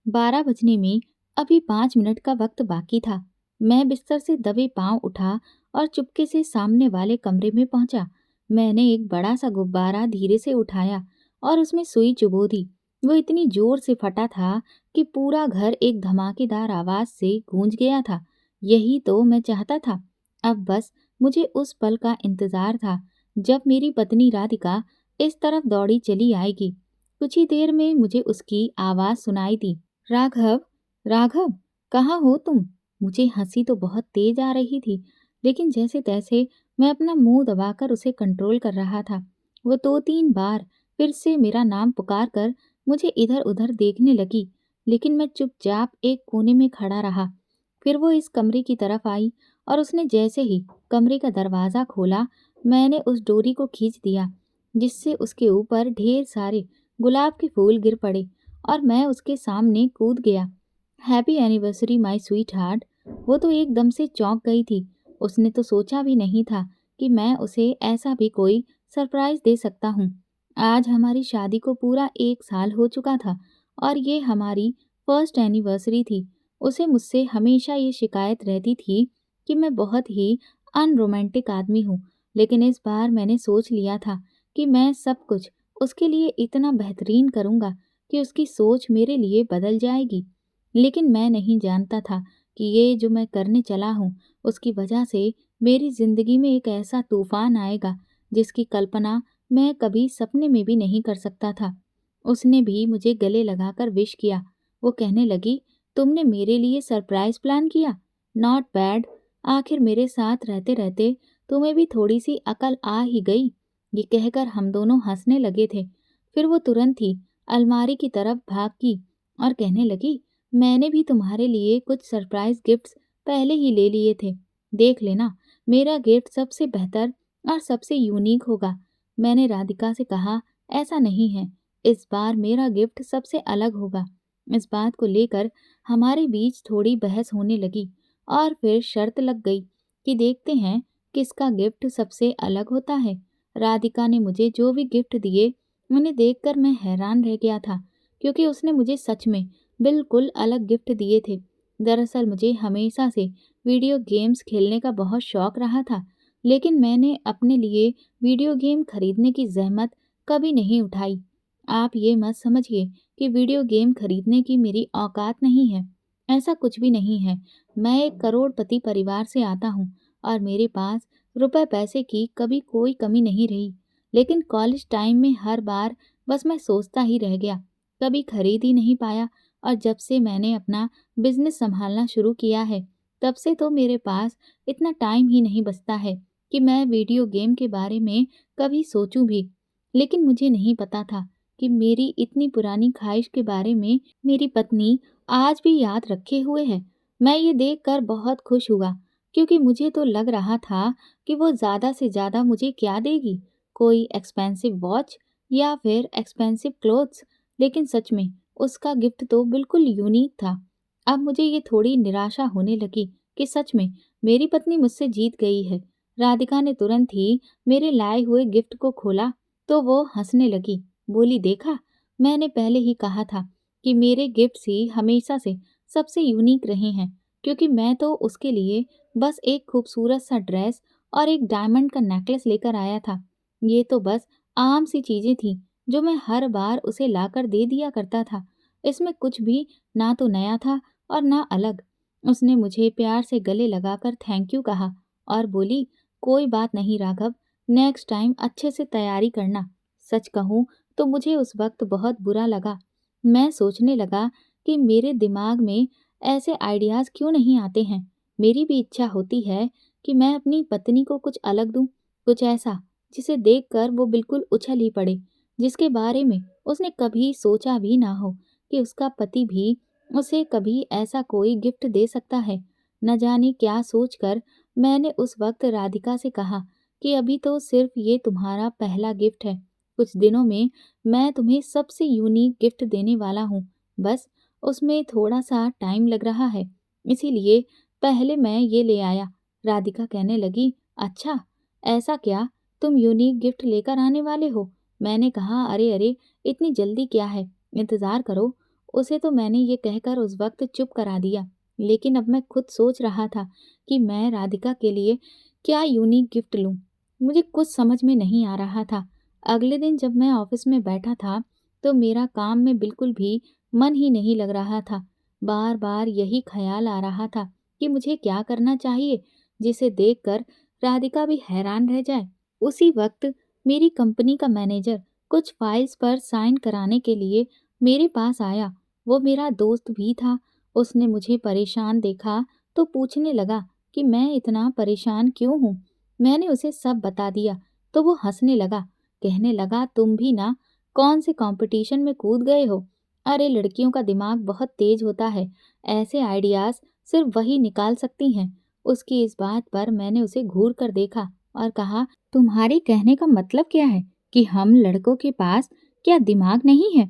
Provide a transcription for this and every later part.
12 बजने में अभी 5 मिनट का वक्त बाकी था। मैं बिस्तर से दबे पांव उठा और चुपके से सामने वाले कमरे में पहुंचा। मैंने एक बड़ा सा गुब्बारा धीरे से उठाया और उसमें सुई चुभो दी। वो इतनी जोर से फटा था कि पूरा घर एक धमाकेदार आवाज से गूंज गया था। यही तो मैं चाहता था। अब बस मुझे उस पल का इंतजार था जब मेरी पत्नी राधिका इस तरफ दौड़ी चली आएगी। कुछ ही देर में मुझे उसकी आवाज सुनाई दी। राघव, राघव, कहाँ हो तुम? मुझे हंसी तो बहुत तेज आ रही थी, लेकिन जैसे तैसे मैं अपना मुंह दबाकर उसे कंट्रोल कर रहा था। वो 2-3 बार फिर से मेरा नाम पुकार कर मुझे इधर उधर देखने लगी, लेकिन मैं चुपचाप एक कोने में खड़ा रहा। फिर वो इस कमरे की तरफ आई और उसने जैसे ही कमरे का दरवाजा खोला, मैंने उस डोरी को खींच दिया, जिससे उसके ऊपर ढेर सारे गुलाब के फूल गिर पड़े और मैं उसके सामने कूद गया। Happy anniversary my sweet heart. वो तो एकदम से चौंक गई थी। उसने तो सोचा भी नहीं था कि मैं उसे ऐसा भी कोई सरप्राइज दे सकता हूँ। आज हमारी शादी को पूरा 1 साल हो चुका था और ये हमारी फर्स्ट एनिवर्सरी थी। उसे मुझसे हमेशा ये शिकायत रहती थी कि मैं बहुत ही अनरोमांटिक आदमी हूँ, लेकिन इस बार मैंने सोच लिया था कि मैं सब कुछ उसके लिए इतना बेहतरीन करूँगा कि उसकी सोच मेरे लिए बदल जाएगी। लेकिन मैं नहीं जानता था कि ये जो मैं करने चला हूँ, उसकी वजह से मेरी ज़िंदगी में एक ऐसा तूफ़ान आएगा, जिसकी कल्पना मैं कभी सपने में भी नहीं कर सकता था। उसने भी मुझे गले लगाकर विश किया। वो कहने लगी, तुमने मेरे लिए सरप्राइज़ प्लान किया? Not bad. आखिर मेरे साथ रहते-रहते तुम्हें भी थोड़ी-सी अकल आ ही गई। ये कहकर हम दोनों हँसने लगे थे। फिर वो तुरंत ही अलमारी की तरफ भागी और कहने लगी, मैंने भी तुम्हारे लिए कुछ सरप्राइज गिफ्ट्स पहले ही ले लिए थे। देख लेना, मेरा गिफ्ट सबसे बेहतर और सबसे यूनिक होगा। मैंने राधिका से कहा, ऐसा नहीं है, इस बार मेरा गिफ्ट सबसे अलग होगा। इस बात को लेकर हमारे बीच थोड़ी बहस होने लगी और फिर शर्त लग गई कि देखते हैं किसका गिफ्ट सबसे अलग होता है। राधिका ने मुझे जो भी गिफ्ट दिए, उन्हें देखकर मैं हैरान रह गया था, क्योंकि उसने मुझे सच में बिल्कुल अलग गिफ्ट दिए थे। दरअसल मुझे हमेशा से वीडियो गेम्स खेलने का बहुत शौक रहा था, लेकिन मैंने अपने लिए वीडियो गेम खरीदने की ज़हमत कभी नहीं उठाई। आप ये मत समझिए कि वीडियो गेम खरीदने की मेरी औकात नहीं है। ऐसा कुछ भी नहीं है। मैं एक करोड़पति परिवार से आता हूँ और मेरे पास रुपए पैसे की कभी कोई कमी नहीं रही। लेकिन कॉलेज टाइम में हर बार बस मैं सोचता ही रह गया, कभी खरीद ही नहीं पाया। और जब से मैंने अपना बिजनेस संभालना शुरू किया है, तब से तो मेरे पास इतना टाइम ही नहीं बचता है कि मैं वीडियो गेम के बारे में कभी सोचूं भी। लेकिन मुझे नहीं पता था कि मेरी इतनी पुरानी ख्वाहिश के बारे में मेरी पत्नी आज भी याद रखे हुए है। मैं ये देखकर बहुत खुश हुआ, क्योंकि मुझे तो लग रहा था कि वो ज़्यादा से ज़्यादा मुझे क्या देगी, कोई एक्सपेंसिव वॉच या फिर एक्सपेंसिव क्लोथ्स। लेकिन सच में उसका गिफ्ट तो बिल्कुल यूनिक था। अब मुझे ये थोड़ी निराशा होने लगी कि सच में मेरी पत्नी मुझसे जीत गई है। राधिका ने तुरंत ही मेरे लाए हुए गिफ्ट को खोला तो वो हंसने लगी। बोली, देखा, मैंने पहले ही कहा था कि मेरे गिफ्ट्स ही हमेशा से सबसे यूनिक रहे हैं, क्योंकि मैं तो उसके लिए बस एक खूबसूरत सा ड्रेस और एक डायमंड का नेकलेस लेकर आया था। ये तो बस आम सी चीजें थी जो मैं हर बार उसे लाकर दे दिया करता था। इसमें कुछ भी ना तो नया था और ना अलग। उसने मुझे प्यार से गले लगाकर थैंक यू कहा और बोली, कोई बात नहीं राघव, नेक्स्ट टाइम अच्छे से तैयारी करना। सच कहूँ तो मुझे उस वक्त बहुत बुरा लगा। मैं सोचने लगा कि मेरे दिमाग में ऐसे आइडियाज़ क्यों नहीं आते हैं। मेरी भी इच्छा होती है कि मैं अपनी पत्नी को कुछ अलग दूं, कुछ ऐसा जिसे देखकर वो बिल्कुल उछल ही पड़े, जिसके बारे में उसने कभी सोचा भी ना हो कि उसका पति भी उसे कभी ऐसा कोई गिफ्ट दे सकता है। न जाने क्या सोचकर मैंने उस वक्त राधिका से कहा कि अभी तो सिर्फ ये तुम्हारा पहला गिफ्ट है। कुछ दिनों में मैं तुम्हें सबसे यूनिक गिफ्ट देने वाला हूँ। बस उसमें थोड़ा सा टाइम लग रहा है, इसीलिए पहले मैं ये ले आया। राधिका कहने लगी, अच्छा, ऐसा क्या, तुम यूनिक गिफ्ट लेकर आने वाले हो? मैंने कहा, अरे अरे, इतनी जल्दी क्या है, इंतजार करो। उसे तो मैंने ये कहकर उस वक्त चुप करा दिया, लेकिन अब मैं खुद सोच रहा था कि मैं राधिका के लिए क्या यूनिक गिफ्ट लूं। मुझे कुछ समझ में नहीं आ रहा था। अगले दिन जब मैं ऑफिस में बैठा था, तो मेरा काम में बिल्कुल भी मन ही नहीं लग रहा था। बार बार यही ख्याल आ रहा था कि मुझे क्या करना चाहिए जिसे देखकर राधिका भी हैरान रह जाए। उसी वक्त मेरी कंपनी का मैनेजर कुछ फाइल्स पर साइन कराने के लिए मेरे पास आया। वो मेरा दोस्त भी था। उसने मुझे परेशान देखा तो पूछने लगा कि मैं इतना परेशान क्यों हूँ। मैंने उसे सब बता दिया तो वो हंसने लगा, कहने लगा तुम भी ना कौन से कंपटीशन में कूद गए हो। अरे लड़कियों का दिमाग बहुत तेज होता है, ऐसे आइडियाज सिर्फ वही निकाल सकती हैं। उसकी इस बात पर मैंने उसे घूर कर देखा और कहा, तुम्हारे कहने का मतलब क्या है कि हम लड़कों के पास क्या दिमाग नहीं है?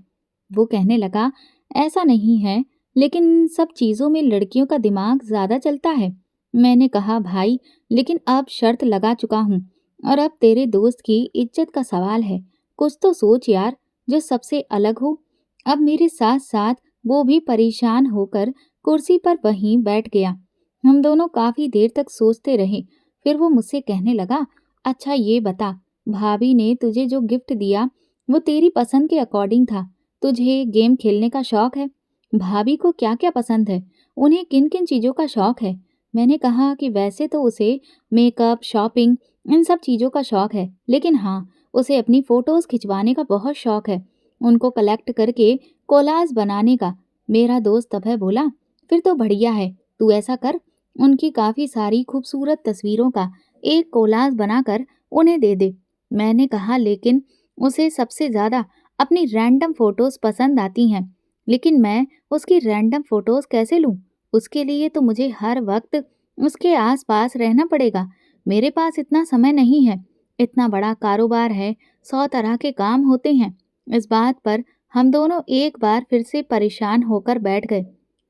वो कहने लगा, ऐसा नहीं है, लेकिन इन सब चीजों में लड़कियों का दिमाग ज्यादा चलता है। मैंने कहा, भाई लेकिन अब शर्त लगा चुका हूँ और अब तेरे दोस्त की इज्जत का सवाल है। कुछ तो सोच यार, जो सबसे अलग हो। अब मेरे साथ साथ वो भी परेशान होकर कुर्सी पर वहीं बैठ गया। हम दोनों काफी देर तक सोचते रहे। फिर वो मुझसे कहने लगा, अच्छा ये बता, भाभी ने तुझे जो गिफ्ट दिया वो तेरी पसंद के अकॉर्डिंग था। तुझे गेम खेलने का शौक है। भाभी को क्या क्या पसंद है, उन्हें किन किन चीजों का शौक है? मैंने कहा कि वैसे तो उसे मेकअप, शॉपिंग, इन सब चीजों का शौक है, लेकिन हाँ, उसे अपनी फोटोज खिंचवाने का बहुत शौक है, उनको कलेक्ट करके कोलाज बनाने का। मेरा दोस्त अभय बोला, फिर तो बढ़िया है, तू ऐसा कर, उनकी काफी सारी खूबसूरत तस्वीरों का एक कोलाज बनाकर उन्हें दे दे। मैंने कहा, लेकिन उसे सबसे ज्यादा अपनी रैंडम फोटोज पसंद आती हैं, लेकिन मैं उसकी रैंडम फोटोज कैसे लूं? उसके लिए तो मुझे हर वक्त उसके आसपास रहना पड़ेगा। मेरे पास इतना समय नहीं है, इतना बड़ा कारोबार है, 100 तरह के काम होते हैं। इस बात पर हम दोनों एक बार फिर से परेशान होकर बैठ गए।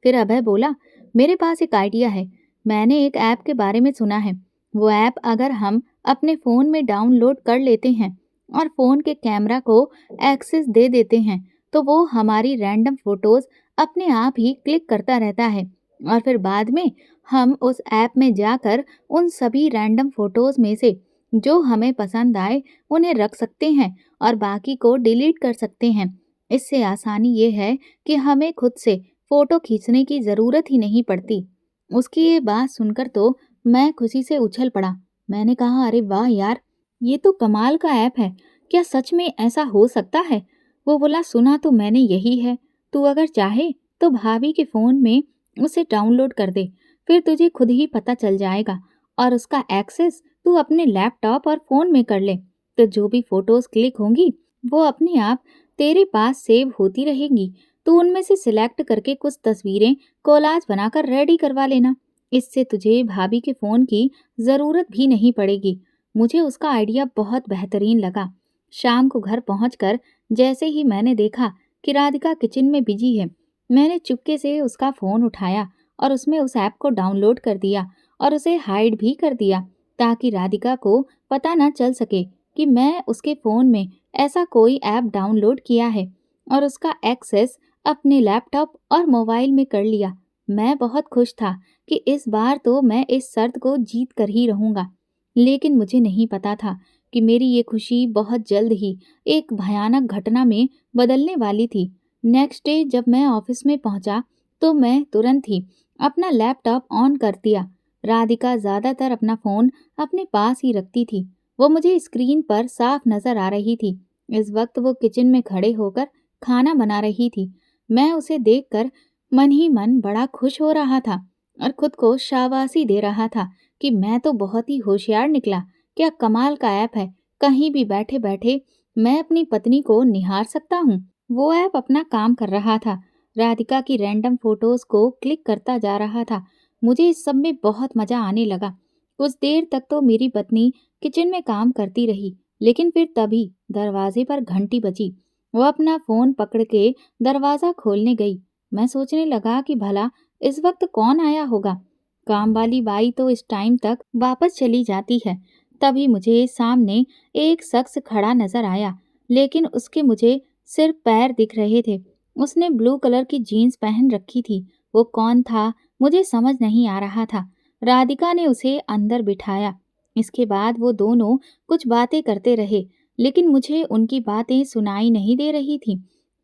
फिर अभय बोला, मेरे पास एक आइडिया है। मैंने एक ऐप के बारे में सुना है। वो ऐप अगर हम अपने फ़ोन में डाउनलोड कर लेते हैं और फ़ोन के कैमरा को एक्सेस दे देते हैं, तो वो हमारी रैंडम फ़ोटोज़ अपने आप ही क्लिक करता रहता है और फिर बाद में हम उस ऐप में जाकर उन सभी रैंडम फ़ोटोज़ में से जो हमें पसंद आए उन्हें रख सकते हैं और बाकी को डिलीट कर सकते हैं। इससे आसानी ये है कि हमें खुद से फ़ोटो खींचने की ज़रूरत ही नहीं पड़ती। उसकी ये बात सुनकर तो मैं खुशी से उछल पड़ा। मैंने कहा, अरे वाह यार, ये तो कमाल का ऐप है। क्या सच में ऐसा हो सकता है? वो बोला, सुना तो मैंने यही है। तू अगर चाहे तो भाभी के फ़ोन में उसे डाउनलोड कर दे, फिर तुझे खुद ही पता चल जाएगा और उसका एक्सेस तू अपने लैपटॉप और फ़ोन में कर ले। तो जो भी फ़ोटोज़ क्लिक होंगी वो अपने आप तेरे पास सेव होती रहेंगी। तो उनमें से सिलेक्ट करके कुछ तस्वीरें कोलाज बनाकर रेडी करवा लेना। इससे तुझे भाभी के फ़ोन की ज़रूरत भी नहीं पड़ेगी। मुझे उसका आइडिया बहुत बेहतरीन लगा। शाम को घर पहुंचकर जैसे ही मैंने देखा कि राधिका किचन में बिजी है, मैंने चुपके से उसका फ़ोन उठाया और उसमें उस ऐप को डाउनलोड कर दिया और उसे हाइड भी कर दिया, ताकि राधिका को पता ना चल सके कि मैं उसके फ़ोन में ऐसा कोई ऐप डाउनलोड किया है और उसका एक्सेस अपने लैपटॉप और मोबाइल में कर लिया। मैं बहुत खुश था कि इस बार तो मैं इस शर्त को जीत कर ही रहूंगा। लेकिन मुझे नहीं पता था कि मेरी ये खुशी बहुत जल्द ही एक भयानक घटना में बदलने वाली थी। नेक्स्ट डे जब मैं ऑफिस में पहुंचा तो मैं तुरंत ही अपना लैपटॉप ऑन कर दिया। राधिका ज्यादातर अपना फोन अपने पास ही रखती थी। वो मुझे स्क्रीन पर साफ नजर आ रही थी। इस वक्त वो किचन में खड़े होकर खाना बना रही थी। मैं उसे देखकर मन ही मन बड़ा खुश हो रहा था और खुद को शाबाशी दे रहा था कि मैं तो बहुत ही होशियार निकला। क्या कमाल का ऐप है, कहीं भी बैठे बैठे मैं अपनी पत्नी को निहार सकता हूँ। वो ऐप अपना काम कर रहा था, राधिका की रैंडम फोटोज को क्लिक करता जा रहा था। मुझे इस सब में बहुत मजा आने लगा। कुछ देर तक तो मेरी पत्नी किचन में काम करती रही, लेकिन फिर तभी दरवाजे पर घंटी बजी। वो अपना फोन पकड़ के दरवाजा खोलने गई। मैं सोचने लगा कि भला इस वक्त कौन आया होगा। काम वाली बाई तो इस टाइम तक वापस चली जाती है। तभी मुझे सामने एक शख्स खड़ा नजर आया, लेकिन उसके मुझे सिर्फ पैर दिख रहे थे। उसने ब्लू कलर की जीन्स पहन रखी थी। वो कौन था, मुझे समझ नहीं आ रहा था। राधिका ने उसे अंदर बिठाया। इसके बाद वो दोनों कुछ बातें करते रहे, लेकिन मुझे उनकी बातें सुनाई नहीं दे रही थी,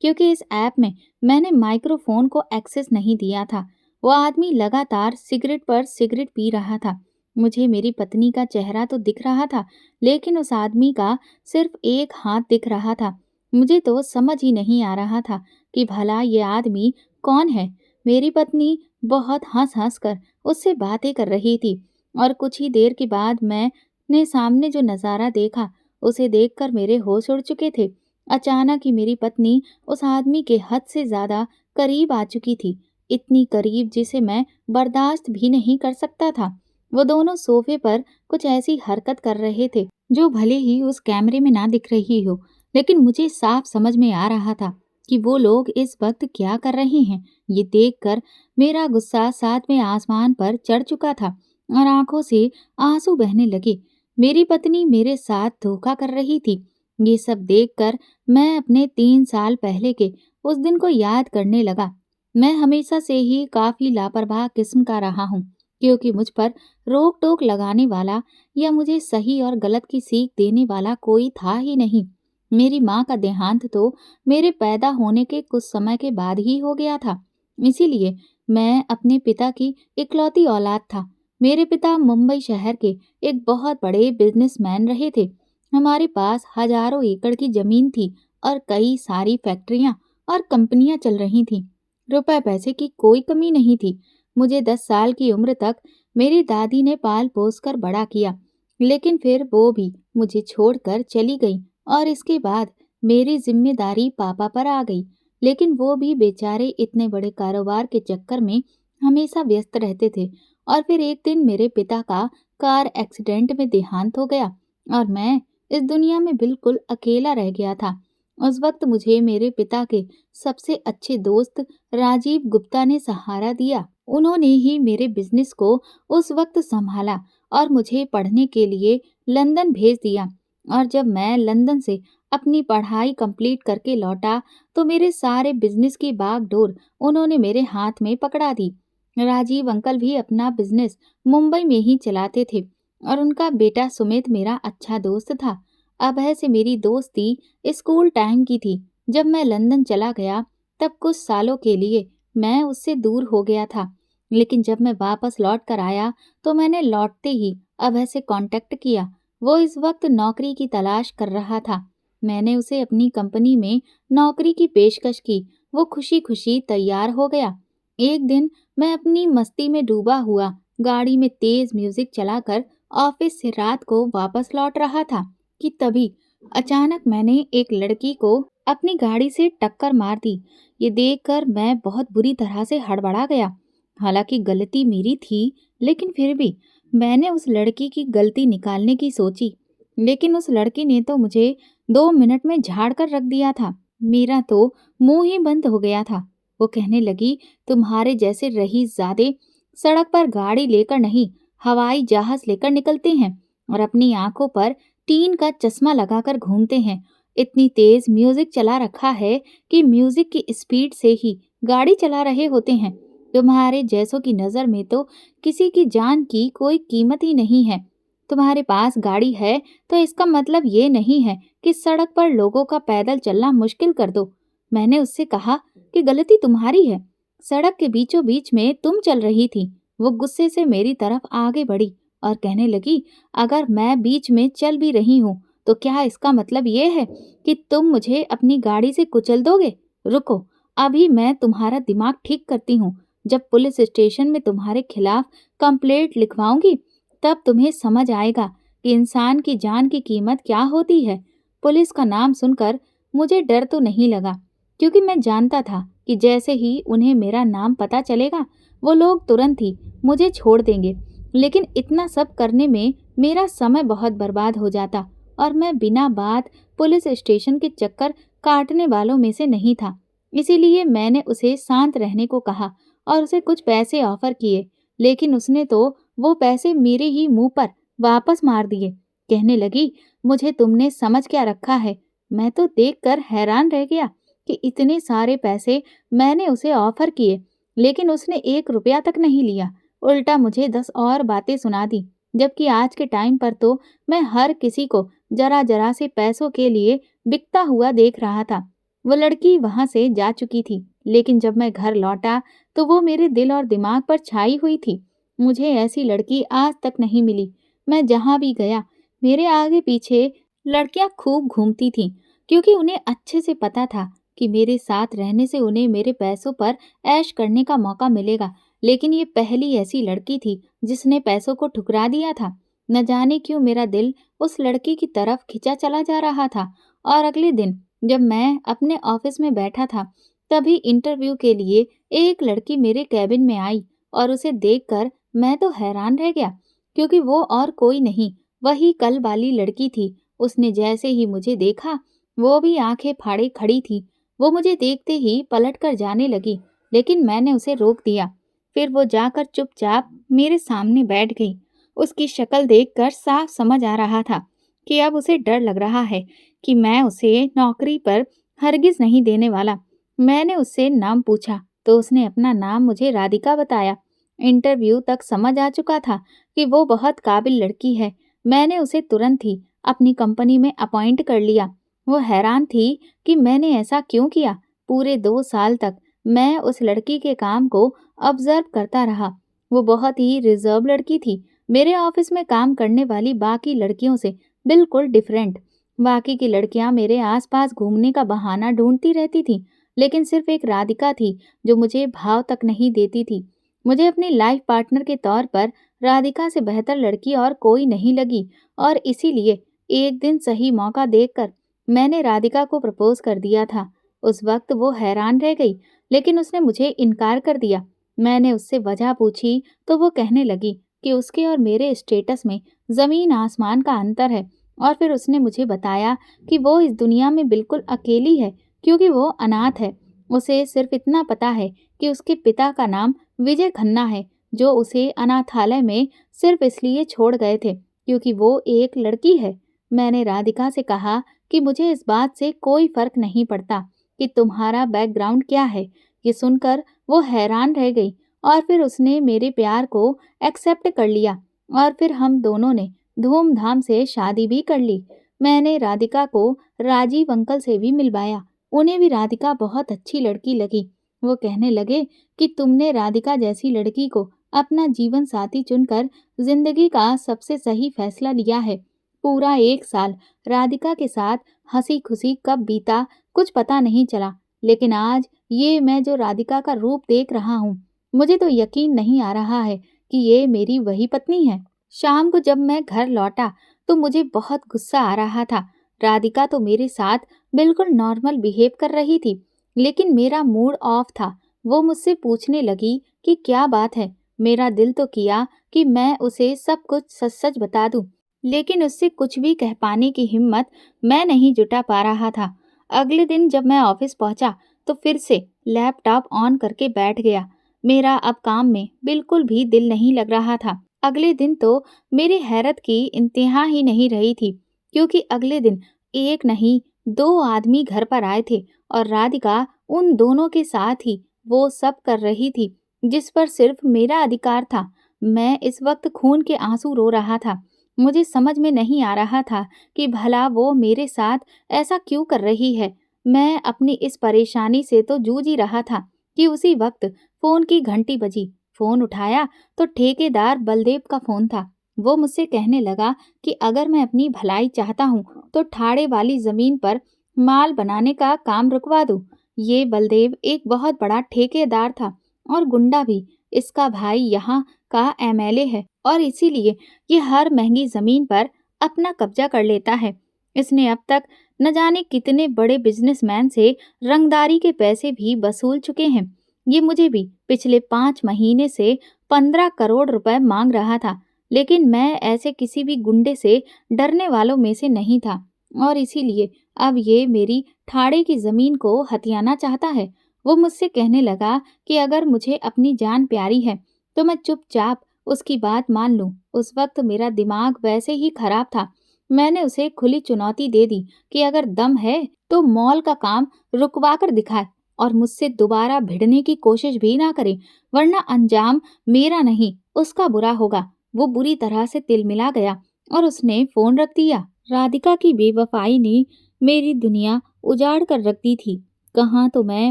क्योंकि इस ऐप में मैंने माइक्रोफोन को एक्सेस नहीं दिया था। वो आदमी लगातार सिगरेट पर सिगरेट पी रहा था। मुझे मेरी पत्नी का चेहरा तो दिख रहा था, लेकिन उस आदमी का सिर्फ एक हाथ दिख रहा था। मुझे तो समझ ही नहीं आ रहा था कि भला ये आदमी कौन है। मेरी पत्नी बहुत हंस-हंस कर उससे बातें कर रही थी, और कुछ ही देर के बाद मैंने सामने जो नज़ारा देखा, उसे देखकर मेरे होश उड़ चुके थे। अचानक ही मेरी पत्नी उस आदमी के हद से ज़्यादा करीब आ चुकी थी, इतनी करीब जिसे मैं बर्दाश्त भी नहीं कर सकता था। वो दोनों सोफे पर कुछ ऐसी हरकत कर रहे थे, जो भले ही उस कैमरे में ना दिख रही हो, लेकिन मुझे साफ समझ में आ रहा था कि वो लोग इस वक्त क्या कर रहे हैं। ये देखकर मेरा गुस्सा सातवें आसमान पर चढ़ चुका था और आंखों से आंसू बहने लगे। मेरी पत्नी मेरे साथ धोखा कर रही थी। ये सब देखकर मैं अपने 3 साल पहले के उस दिन को याद करने लगा। मैं हमेशा से ही काफी लापरवाह किस्म का रहा हूँ, क्योंकि मुझ पर रोक टोक लगाने वाला या मुझे सही और गलत की सीख देने वाला कोई था ही नहीं। मेरी माँ का देहांत तो मेरे पैदा होने के कुछ समय के बाद ही हो गया था, इसीलिए मैं अपने पिता की इकलौती औलाद था। मेरे पिता मुंबई शहर के एक बहुत बड़े बिजनेसमैन रहे थे। हमारे पास हजारों एकड़ की जमीन थी और कई सारी फैक्ट्रियां और कंपनियां चल रही थीं। रुपए पैसे की कोई कमी नहीं थी। मुझे 10 साल की उम्र तक मेरी दादी ने पाल पोस कर बड़ा किया, लेकिन फिर वो भी मुझे छोड़कर चली गई और इसके बाद मेरी जिम्मेदारी पापा पर आ गई। लेकिन वो भी बेचारे इतने बड़े कारोबार के चक्कर में हमेशा व्यस्त रहते थे। और फिर एक दिन मेरे पिता का कार एक्सीडेंट में देहांत हो गया और मैं इस दुनिया में बिल्कुल अकेला रह गया था। उस वक्त मुझे मेरे पिता के सबसे अच्छे दोस्त राजीव गुप्ता ने सहारा दिया। उन्होंने ही मेरे बिजनेस को उस वक्त संभाला और मुझे पढ़ने के लिए लंदन भेज दिया। और जब मैं लंदन से अपनी पढ़ाई कंप्लीट करके लौटा, तो मेरे सारे बिजनेस की बागडोर उन्होंने मेरे हाथ में पकड़ा दी। राजीव अंकल भी अपना बिजनेस मुंबई में ही चलाते थे और उनका बेटा सुमित मेरा अच्छा दोस्त था। अभय से मेरी दोस्ती स्कूल टाइम की थी। जब मैं लंदन चला गया, तब कुछ सालों के लिए मैं उससे दूर हो गया था। लेकिन जब मैं वापस लौट कर आया, तो मैंने लौटते ही अभय से कांटेक्ट किया। वो इस वक्त नौकरी की तलाश कर रहा था। मैंने उसे अपनी कंपनी में नौकरी की पेशकश की। वो खुशी खुशी तैयार हो गया। एक दिन मैं अपनी मस्ती में डूबा हुआ गाड़ी में तेज म्यूजिक चलाकर ऑफिस से रात को वापस लौट रहा था कि तभी अचानक मैंने एक लड़की को अपनी गाड़ी से टक्कर मार दी। ये देखकर मैं बहुत बुरी तरह से हड़बड़ा गया। हालांकि गलती मेरी थी, लेकिन फिर भी मैंने उस लड़की की गलती निकालने की सोची। लेकिन उस लड़की ने तो मुझे 2 मिनट में झाड़ कर रख दिया था। मेरा तो मुंह ही बंद हो गया था। वो कहने लगी, तुम्हारे जैसे रईसज़ादे सड़क पर गाड़ी लेकर नहीं, हवाई जहाज लेकर निकलते हैं और अपनी आंखों पर टीन का चश्मा लगाकर घूमते हैं। इतनी तेज म्यूजिक चला रखा है कि म्यूजिक की स्पीड से ही गाड़ी चला रहे होते हैं। तुम्हारे जैसों की नजर में तो किसी की जान की कोई कीमत ही नहीं है। तुम्हारे पास गाड़ी है तो इसका मतलब ये नहीं है कि सड़क पर लोगों का पैदल चलना मुश्किल कर दो। मैंने उससे कहा कि गलती तुम्हारी है। सड़क के बीचों बीच में तुम चल रही थी। वो गुस्से से मेरी तरफ आगे बढ़ी और कहने लगी, अगर मैं बीच में चल भी रही हूँ, तो क्या इसका मतलब ये है कि तुम मुझे अपनी गाड़ी से कुचल दोगे? रुको, अभी मैं तुम्हारा दिमाग ठीक करती हूँ। जब पुलिस स्टेशन में तुम्हारे खिलाफ कंप्लेंट लिखवाऊंगी, तब तुम्हें समझ आएगा कि इंसान की जान की कीमत क्या होती है। पुलिस का नाम सुनकर मुझे डर तो नहीं लगा, क्योंकि मैं जानता था कि जैसे ही उन्हें मेरा नाम पता चलेगा, वो लोग तुरंत ही मुझे छोड़ देंगे। लेकिन इतना सब करने में मेरा समय बहुत बर्बाद हो जाता और मैं बिना बात पुलिस स्टेशन के चक्कर काटने वालों में से नहीं था। इसीलिए मैंने उसे शांत रहने को कहा और उसे कुछ पैसे ऑफर किए, लेकिन उसने तो वो पैसे मेरे ही मुंह पर वापस मार दिए। कहने लगी, मुझे तुमने समझ क्या रखा है? मैं तो देखकर हैरान रह गया। कि इतने सारे पैसे मैंने उसे ऑफर किए, लेकिन उसने 1 रुपया तक नहीं लिया। उल्टा मुझे 10 और बातें सुना दी। जबकि आज के टाइम पर तो मैं हर किसी को जरा-जरा से पैसों के लिए बिकता हुआ देख रहा था। वो लड़की वहां से जा चुकी थी, लेकिन जब मैं घर लौटा तो वो मेरे दिल और दिमाग पर छाई हुई थी। मुझे ऐसी लड़की आज तक नहीं मिली। मैं जहां भी गया, मेरे आगे पीछे लड़कियां खूब घूमती थीं, क्योंकि उन्हें अच्छे से पता था कि मेरे साथ रहने से उन्हें मेरे पैसों पर ऐश करने का मौका मिलेगा। लेकिन ये पहली ऐसी लड़की थी जिसने पैसों को ठुकरा दिया था। न जाने क्यों मेरा दिल उस लड़की की तरफ खिंचा चला जा रहा था। और अगले दिन जब मैं अपने ऑफिस में बैठा था, तभी इंटरव्यू के लिए एक लड़की मेरे कैबिन में आई और उसे देखकर मैं तो हैरान रह गया, क्योंकि वो और कोई नहीं, वही कल वाली लड़की थी। उसने जैसे ही मुझे देखा, वो भी आंखें फाड़े खड़ी थी। वो मुझे देखते ही पलटकर जाने लगी, लेकिन मैंने उसे रोक दिया। फिर वो जाकर चुपचाप मेरे सामने बैठ गई। उसकी शक्ल देखकर साफ समझ आ रहा था कि अब उसे डर लग रहा है कि मैं उसे नौकरी पर हरगिज नहीं देने वाला। मैंने उससे नाम पूछा तो उसने अपना नाम मुझे राधिका बताया। इंटरव्यू तक समझ आ चुका था कि वो बहुत काबिल लड़की है। मैंने उसे तुरंत ही अपनी कंपनी में अपॉइंट कर लिया। वो हैरान थी कि मैंने ऐसा क्यों किया। पूरे 2 साल तक मैं उस लड़की के काम को ऑब्जर्व करता रहा। वो बहुत ही रिजर्व लड़की थी, मेरे ऑफिस में काम करने वाली बाकी लड़कियों से बिल्कुल डिफरेंट। बाकी की लड़कियां मेरे आसपास घूमने का बहाना ढूंढती रहती थीं, लेकिन सिर्फ एक राधिका थी जो मुझे भाव तक नहीं देती थी। मुझे अपनी लाइफ पार्टनर के तौर पर राधिका से बेहतर लड़की और कोई नहीं लगी, और इसीलिए एक दिन सही मौका देखकर मैंने राधिका को प्रपोज कर दिया था। उस वक्त वो हैरान रह गई, लेकिन उसने मुझे इनकार कर दिया। मैंने उससे वजह पूछी तो वो कहने लगी कि उसके और मेरे स्टेटस में जमीन आसमान का अंतर है। और फिर उसने मुझे बताया कि वो इस दुनिया में बिल्कुल अकेली है, क्योंकि वो अनाथ है। उसे सिर्फ इतना पता है कि उसके पिता का नाम विजय खन्ना है, जो उसे अनाथालय में सिर्फ इसलिए छोड़ गए थे क्योंकि वो एक लड़की है। मैंने राधिका से कहा कि मुझे इस बात से कोई फर्क नहीं पड़ता कि तुम्हारा बैकग्राउंड क्या है। ये सुनकर वो हैरान रह गई, और फिर उसने मेरे प्यार को एक्सेप्ट कर लिया, और फिर हम दोनों ने धूमधाम से शादी भी कर ली। मैंने राधिका को राजीव अंकल से भी मिलवाया। उन्हें भी राधिका बहुत अच्छी लड़की लगी। वो कहने लगे कि तुमने राधिका जैसी लड़की को अपना जीवन साथी चुनकर जिंदगी का सबसे सही फैसला लिया है। पूरा 1 साल राधिका के साथ हंसी खुशी कब बीता कुछ पता नहीं चला, लेकिन आज ये मैं जो राधिका का रूप देख रहा हूँ, मुझे तो यकीन नहीं आ रहा है कि ये मेरी वही पत्नी है। शाम को जब मैं घर लौटा तो मुझे बहुत गुस्सा आ रहा था। राधिका तो मेरे साथ बिल्कुल नॉर्मल बिहेव कर रही थी, लेकिन मेरा मूड ऑफ था। वो मुझसे पूछने लगी कि क्या बात है। मेरा दिल तो किया कि मैं उसे सब कुछ सच सच बता दूं, लेकिन उससे कुछ भी कह पाने की हिम्मत मैं नहीं जुटा पा रहा था। अगले दिन जब मैं ऑफिस पहुंचा तो फिर से लैपटॉप ऑन करके बैठ गया। मेरा अब काम में बिल्कुल भी दिल नहीं लग रहा था। अगले दिन तो मेरी हैरत की इंतहा ही नहीं रही थी, क्योंकि अगले दिन एक नहीं 2 आदमी घर पर आए थे, और राधिका उन दोनों के साथ ही वो सब कर रही थी जिस पर सिर्फ मेरा अधिकार था। मैं इस वक्त खून के आंसू रो रहा था। मुझे समझ में नहीं आ रहा था कि भला वो मेरे साथ ऐसा क्यों कर रही है। मैं अपनी इस परेशानी से तो जूझ ही रहा था कि उसी वक्त फोन की घंटी बजी। फोन उठाया तो ठेकेदार बलदेव का फोन था। वो मुझसे कहने लगा कि अगर मैं अपनी भलाई चाहता हूँ तो ठाड़े वाली जमीन पर माल बनाने का काम रुकवा दूं। ये बलदेव एक बहुत बड़ा ठेकेदार था और गुंडा भी। इसका भाई यहाँ का एमएलए है, और इसीलिए ये हर महंगी जमीन पर अपना कब्जा कर लेता है। इसने अब तक न जाने कितने बड़े बिजनेसमैन से रंगदारी के पैसे भी वसूल चुके हैं। ये मुझे भी पिछले 5 महीने से 15 करोड़ रुपए मांग रहा था, लेकिन मैं ऐसे किसी भी गुंडे से डरने वालों में से नहीं था, और इसीलिए अब ये मेरी ठाड़े की जमीन को हथियाना चाहता है। वो मुझसे कहने लगा कि अगर मुझे अपनी जान प्यारी है तो मैं चुपचाप उसकी बात मान लूं। उस वक्त मेरा दिमाग वैसे ही खराब था, मैंने उसे खुली चुनौती दे दी कि अगर दम है तो मॉल का काम रुकवा कर दिखाए और मुझसे दोबारा भिड़ने की कोशिश भी ना करे, वरना अंजाम मेरा नहीं उसका बुरा होगा। वो बुरी तरह से तिलमिला गया और उसने फोन रख दिया। राधिका की बेवफाई ने मेरी दुनिया उजाड़ कर रख दी थी। कहाँ तो मैं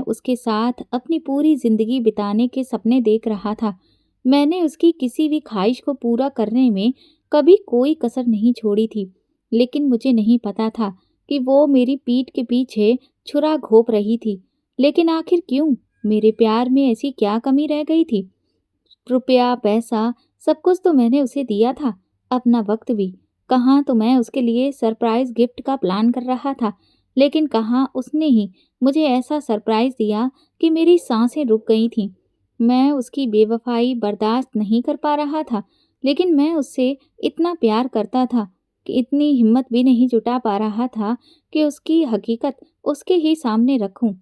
उसके साथ अपनी पूरी जिंदगी बिताने के सपने देख रहा था। मैंने उसकी किसी भी ख्वाहिश को पूरा करने में कभी कोई कसर नहीं छोड़ी थी, लेकिन मुझे नहीं पता था कि वो मेरी पीठ के पीछे छुरा घोंप रही थी। लेकिन आखिर क्यों? मेरे प्यार में ऐसी क्या कमी रह गई थी? रुपया, पैसा, सब कुछ तो मैंने उसे दिया था, अपना वक्त भी। कहाँ तो मैं उसके लिए सरप्राइज़ गिफ्ट का प्लान कर रहा था, लेकिन कहाँ उसने ही मुझे ऐसा सरप्राइज़ दिया कि मेरी साँसें रुक गई थीं। मैं उसकी बेवफ़ाई बर्दाश्त नहीं कर पा रहा था, लेकिन मैं उससे इतना प्यार करता था कि इतनी हिम्मत भी नहीं जुटा पा रहा था कि उसकी हकीकत उसके ही सामने रखूँ।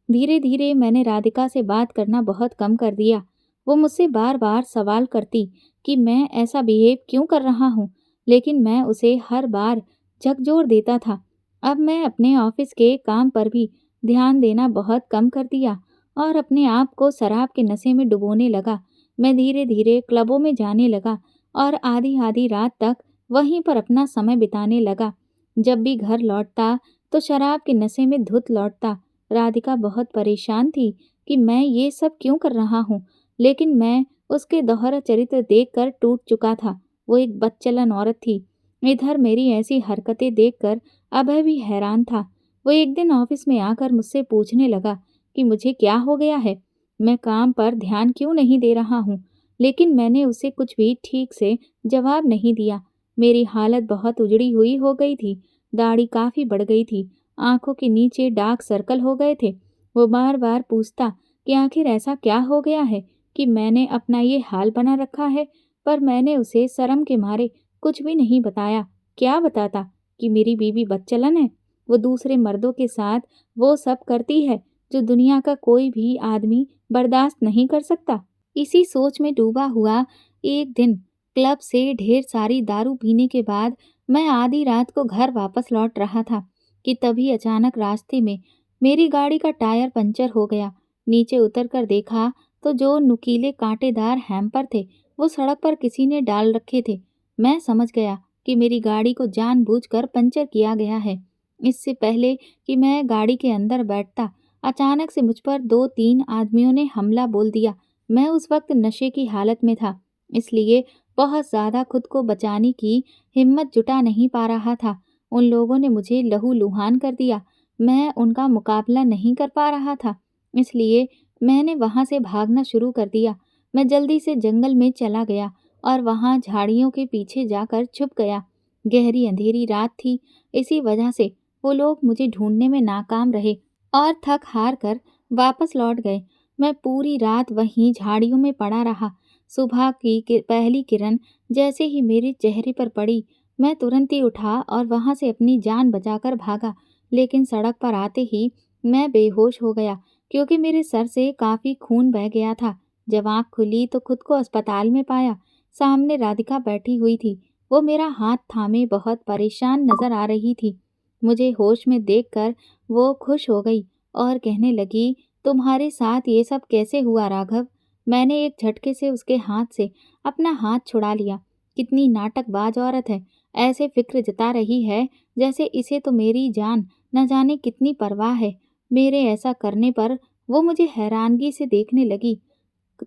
धीरे-धीरे मैंने राधिका से बात करना बहुत कम कर दिया। वो मुझसे बार-बार सवाल करती कि मैं ऐसा बिहेव क्यों कर रहा हूँ, लेकिन मैं उसे हर बार झकझोर देता था। अब मैं अपने ऑफिस के काम पर भी ध्यान देना बहुत कम कर दिया और अपने आप को शराब के नशे में डुबोने लगा। मैं धीरे-धीरे क्लबों में जाने लगा और आधी-आधी रात तक वहीं पर अपना समय बिताने लगा। जब भी घर लौटता तो शराब के नशे में धुत लौटता। राधिका बहुत परेशान थी कि मैं ये सब क्यों कर रहा हूँ, लेकिन मैं उसके दोहरा चरित्र देखकर टूट चुका था। वो एक बदचलन औरत थी। इधर मेरी ऐसी हरकतें देखकर अभय भी हैरान था। वो एक दिन ऑफिस में आकर मुझसे पूछने लगा कि मुझे क्या हो गया है, मैं काम पर ध्यान क्यों नहीं दे रहा हूँ। लेकिन मैंने उसे कुछ भी ठीक से जवाब नहीं दिया। मेरी हालत बहुत उजड़ी हुई हो गई थी। दाढ़ी काफी बढ़ गई थी, आंखों के नीचे डार्क सर्कल हो गए थे। वो बार बार पूछता कि आखिर ऐसा क्या हो गया है कि मैंने अपना ये हाल बना रखा है, पर मैंने उसे शर्म के मारे कुछ भी नहीं बताया। क्या बताता कि मेरी बीवी बदचलन है, वो दूसरे मर्दों के साथ वो सब करती है जो दुनिया का कोई भी आदमी बर्दाश्त नहीं कर सकता। इसी सोच में डूबा हुआ एक दिन क्लब से ढेर सारी दारू पीने के बाद मैं आधी रात को घर वापस लौट रहा था कि तभी अचानक रास्ते में मेरी गाड़ी का टायर पंचर हो गया। नीचे उतर कर देखा तो जो नुकीले कांटेदार हैम्पर थे वो सड़क पर किसी ने डाल रखे थे। मैं समझ गया कि मेरी गाड़ी को जानबूझकर पंचर किया गया है। इससे पहले कि मैं गाड़ी के अंदर बैठता, अचानक से मुझ पर 2-3 आदमियों ने हमला बोल दिया। मैं उस वक्त नशे की हालत में था, इसलिए बहुत ज़्यादा खुद को बचाने की हिम्मत जुटा नहीं पा रहा था। उन लोगों ने मुझे लहूलुहान कर दिया। मैं उनका मुकाबला नहीं कर पा रहा था, इसलिए मैंने वहाँ से भागना शुरू कर दिया। मैं जल्दी से जंगल में चला गया और वहाँ झाड़ियों के पीछे जाकर छुप गया। गहरी अंधेरी रात थी, इसी वजह से वो लोग मुझे ढूंढने में नाकाम रहे और थक हार कर वापस लौट गए। मैं पूरी रात वहीं झाड़ियों में पड़ा रहा। सुबह की पहली किरण जैसे ही मेरे चेहरे पर पड़ी, मैं तुरंत ही उठा और वहां से अपनी जान बचाकर भागा। लेकिन सड़क पर आते ही मैं बेहोश हो गया क्योंकि मेरे सर से काफी खून बह गया था। जब आंख खुली तो खुद को अस्पताल में पाया। सामने राधिका बैठी हुई थी। वो मेरा हाथ थामे बहुत परेशान नजर आ रही थी। मुझे होश में देखकर वो खुश हो गई और कहने लगी, तुम्हारे साथ ये सब कैसे हुआ राघव? मैंने एक झटके से उसके हाथ से अपना हाथ छुड़ा लिया। कितनी नाटकबाज औरत है, ऐसे फिक्र जता रही है जैसे इसे तो मेरी जान न जाने कितनी परवाह है। मेरे ऐसा करने पर वो मुझे हैरानगी से देखने लगी।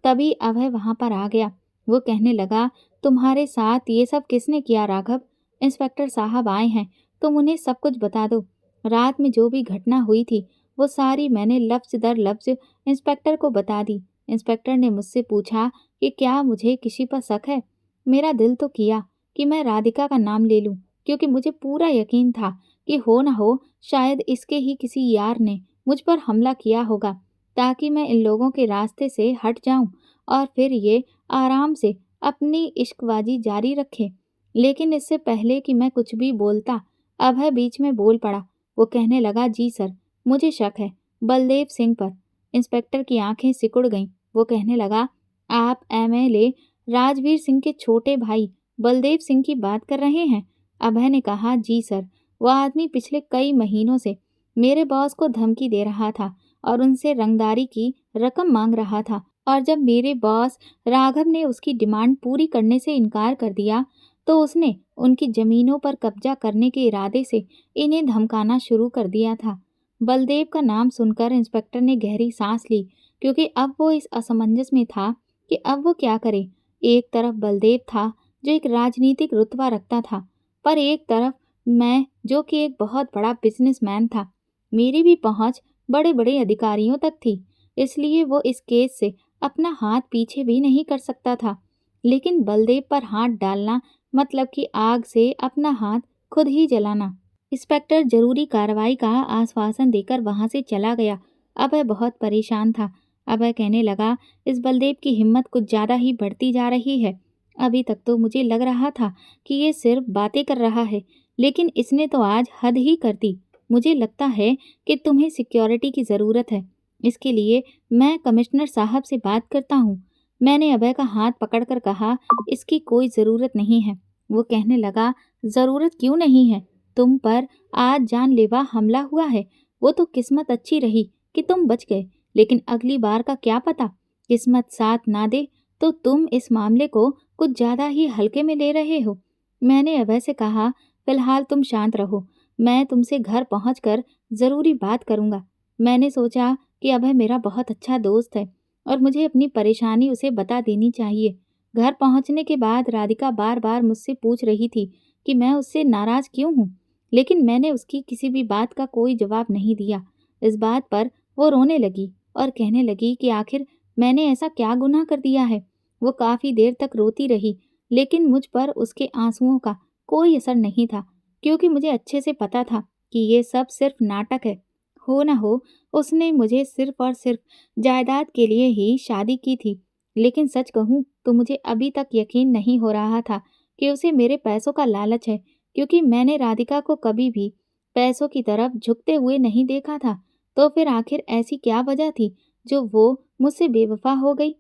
तभी अभय वहां पर आ गया। वो कहने लगा, तुम्हारे साथ ये सब किसने किया राघव? इंस्पेक्टर साहब आए हैं, तुम उन्हें सब कुछ बता दो। रात में जो भी घटना हुई थी वो सारी मैंने लफ्ज दर लफ्ज इंस्पेक्टर को बता दी। इंस्पेक्टर ने मुझसे पूछा कि क्या मुझे किसी पर शक है। मेरा दिल तो किया कि मैं राधिका का नाम ले लूं, क्योंकि मुझे पूरा यकीन था कि हो ना हो शायद इसके ही किसी यार ने मुझ पर हमला किया होगा, ताकि मैं इन लोगों के रास्ते से हट जाऊं और फिर ये आराम से अपनी इश्कबाजी जारी रखे। लेकिन इससे पहले कि मैं कुछ भी बोलता, अभय बीच में बोल पड़ा। वो कहने लगा, जी सर, मुझे शक है बलदेव सिंह पर। इंस्पेक्टर की आंखें सिकुड़ गईं। वो कहने लगा, आप एमएलए राजवीर सिंह के छोटे भाई बलदेव सिंह की बात कर रहे हैं? अभय ने कहा, जी सर। वह आदमी पिछले कई महीनों से मेरे बॉस को धमकी दे रहा था और उनसे रंगदारी की रकम मांग रहा था, और जब मेरे बॉस राघव ने उसकी डिमांड पूरी करने से इनकार कर दिया तो उसने उनकी जमीनों पर कब्जा करने के इरादे से इन्हें धमकाना शुरू कर दिया था। बलदेव का नाम सुनकर इंस्पेक्टर ने गहरी सांस ली, क्योंकि अब वो इस असमंजस में था कि अब वो क्या करे। एक तरफ बलदेव था जो एक राजनीतिक रुतबा रखता था, पर एक तरफ मैं जो कि एक बहुत बड़ा बिजनेसमैन था। मेरी भी पहुंच बड़े बड़े अधिकारियों तक थी, इसलिए वो इस केस से अपना हाथ पीछे भी नहीं कर सकता था। लेकिन बलदेव पर हाथ डालना मतलब कि आग से अपना हाथ खुद ही जलाना। इंस्पेक्टर जरूरी कार्रवाई का आश्वासन देकर वहां से चला गया। अभय बहुत परेशान था। अभय कहने लगा, इस बलदेव की हिम्मत कुछ ज्यादा ही बढ़ती जा रही है। अभी तक तो मुझे लग रहा था कि ये सिर्फ बातें कर रहा है, लेकिन इसने तो आज हद ही कर दी। मुझे लगता है कि तुम्हें सिक्योरिटी की ज़रूरत है। इसके लिए मैं कमिश्नर साहब से बात करता हूँ। मैंने अभय का हाथ पकड़कर कहा, इसकी कोई ज़रूरत नहीं है। वो कहने लगा, ज़रूरत क्यों नहीं है? तुम पर आज जानलेवा हमला हुआ है। वो तो किस्मत अच्छी रही कि तुम बच गए, लेकिन अगली बार का क्या पता, किस्मत साथ ना दे तो तुम इस मामले को कुछ ज़्यादा ही हल्के में ले रहे हो। मैंने अभय से कहा, फिलहाल तुम शांत रहो, मैं तुमसे घर पहुंचकर ज़रूरी बात करूंगा। मैंने सोचा कि अभय मेरा बहुत अच्छा दोस्त है और मुझे अपनी परेशानी उसे बता देनी चाहिए। घर पहुंचने के बाद राधिका बार बार मुझसे पूछ रही थी कि मैं उससे नाराज़ क्यों हूँ, लेकिन मैंने उसकी किसी भी बात का कोई जवाब नहीं दिया। इस बात पर वो रोने लगी और कहने लगी कि आखिर मैंने ऐसा क्या गुनाह कर दिया है। वो काफ़ी देर तक रोती रही, लेकिन मुझ पर उसके आंसुओं का कोई असर नहीं था, क्योंकि मुझे अच्छे से पता था कि ये सब सिर्फ नाटक है। हो ना हो, उसने मुझे सिर्फ और सिर्फ जायदाद के लिए ही शादी की थी। लेकिन सच कहूँ तो मुझे अभी तक यकीन नहीं हो रहा था कि उसे मेरे पैसों का लालच है, क्योंकि मैंने राधिका को कभी भी पैसों की तरफ झुकते हुए नहीं देखा था। तो फिर आखिर ऐसी क्या वजह थी जो वो मुझसे बेवफा हो गई?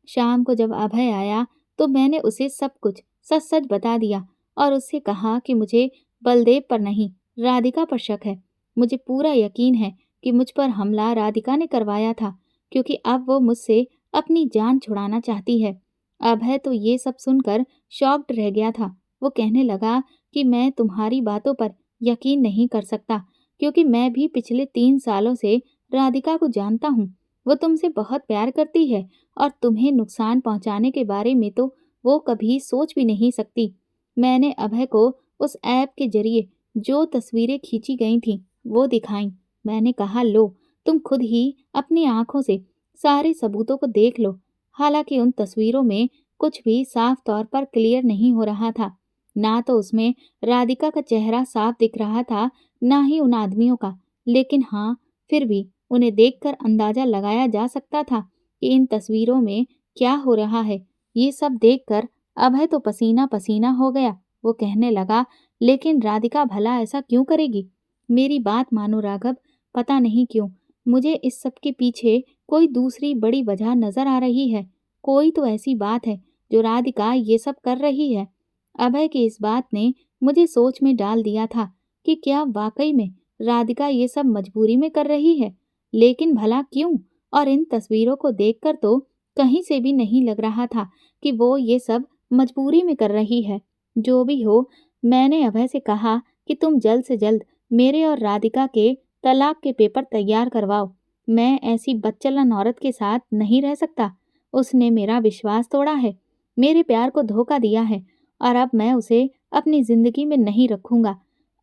शाम को जब अभय आया तो मैंने उसे सब कुछ सच सच बता दिया और उससे कहा कि मुझे बलदेव पर नहीं, राधिका पर शक है। मुझे पूरा यकीन है कि मुझ पर हमला राधिका ने करवाया था, क्योंकि अब वो मुझसे अपनी जान छुड़ाना चाहती है। अभय तो ये सब सुनकर शॉक्ड रह गया था। वो कहने लगा कि मैं तुम्हारी बातों पर यकीन नहीं कर सकता, क्योंकि मैं भी पिछले 3 सालों से राधिका को जानता हूँ। वो तुमसे बहुत प्यार करती है और तुम्हें नुकसान पहुंचाने के बारे में तो वो कभी सोच भी नहीं सकती। मैंने अभय को उस ऐप के जरिए जो तस्वीरें खींची गई थीं वो दिखाईं। मैंने कहा, लो, तुम खुद ही अपनी आंखों से सारे सबूतों को देख लो। हालांकि उन तस्वीरों में कुछ भी साफ तौर पर क्लियर नहीं हो रहा था। ना तो उसमें राधिका का चेहरा साफ दिख रहा था, ना ही उन आदमियों का। लेकिन हाँ, फिर भी उन्हें देखकर अंदाजा लगाया जा सकता था कि इन तस्वीरों में क्या हो रहा है। ये सब देखकर अभय तो पसीना पसीना हो गया। वो कहने लगा, लेकिन राधिका भला ऐसा क्यों करेगी? मेरी बात मानो राघव, पता नहीं क्यों मुझे इस सब के पीछे कोई दूसरी बड़ी वजह नजर आ रही है। कोई तो ऐसी बात है जो राधिका ये सब कर रही है। अभय की इस बात ने मुझे सोच में डाल दिया था कि क्या वाकई में राधिका ये सब मजबूरी में कर रही है। लेकिन भला क्यों? और इन तस्वीरों को देखकर तो कहीं से भी नहीं लग रहा था कि वो ये सब मजबूरी में कर रही है। जो भी हो, मैंने अभय से कहा कि तुम जल्द से जल्द मेरे और राधिका के तलाक के पेपर तैयार करवाओ। मैं ऐसी बदचलन औरत के साथ नहीं रह सकता। उसने मेरा विश्वास तोड़ा है, मेरे प्यार को धोखा दिया है, और अब मैं उसे अपनी जिंदगी में नहीं रखूंगा।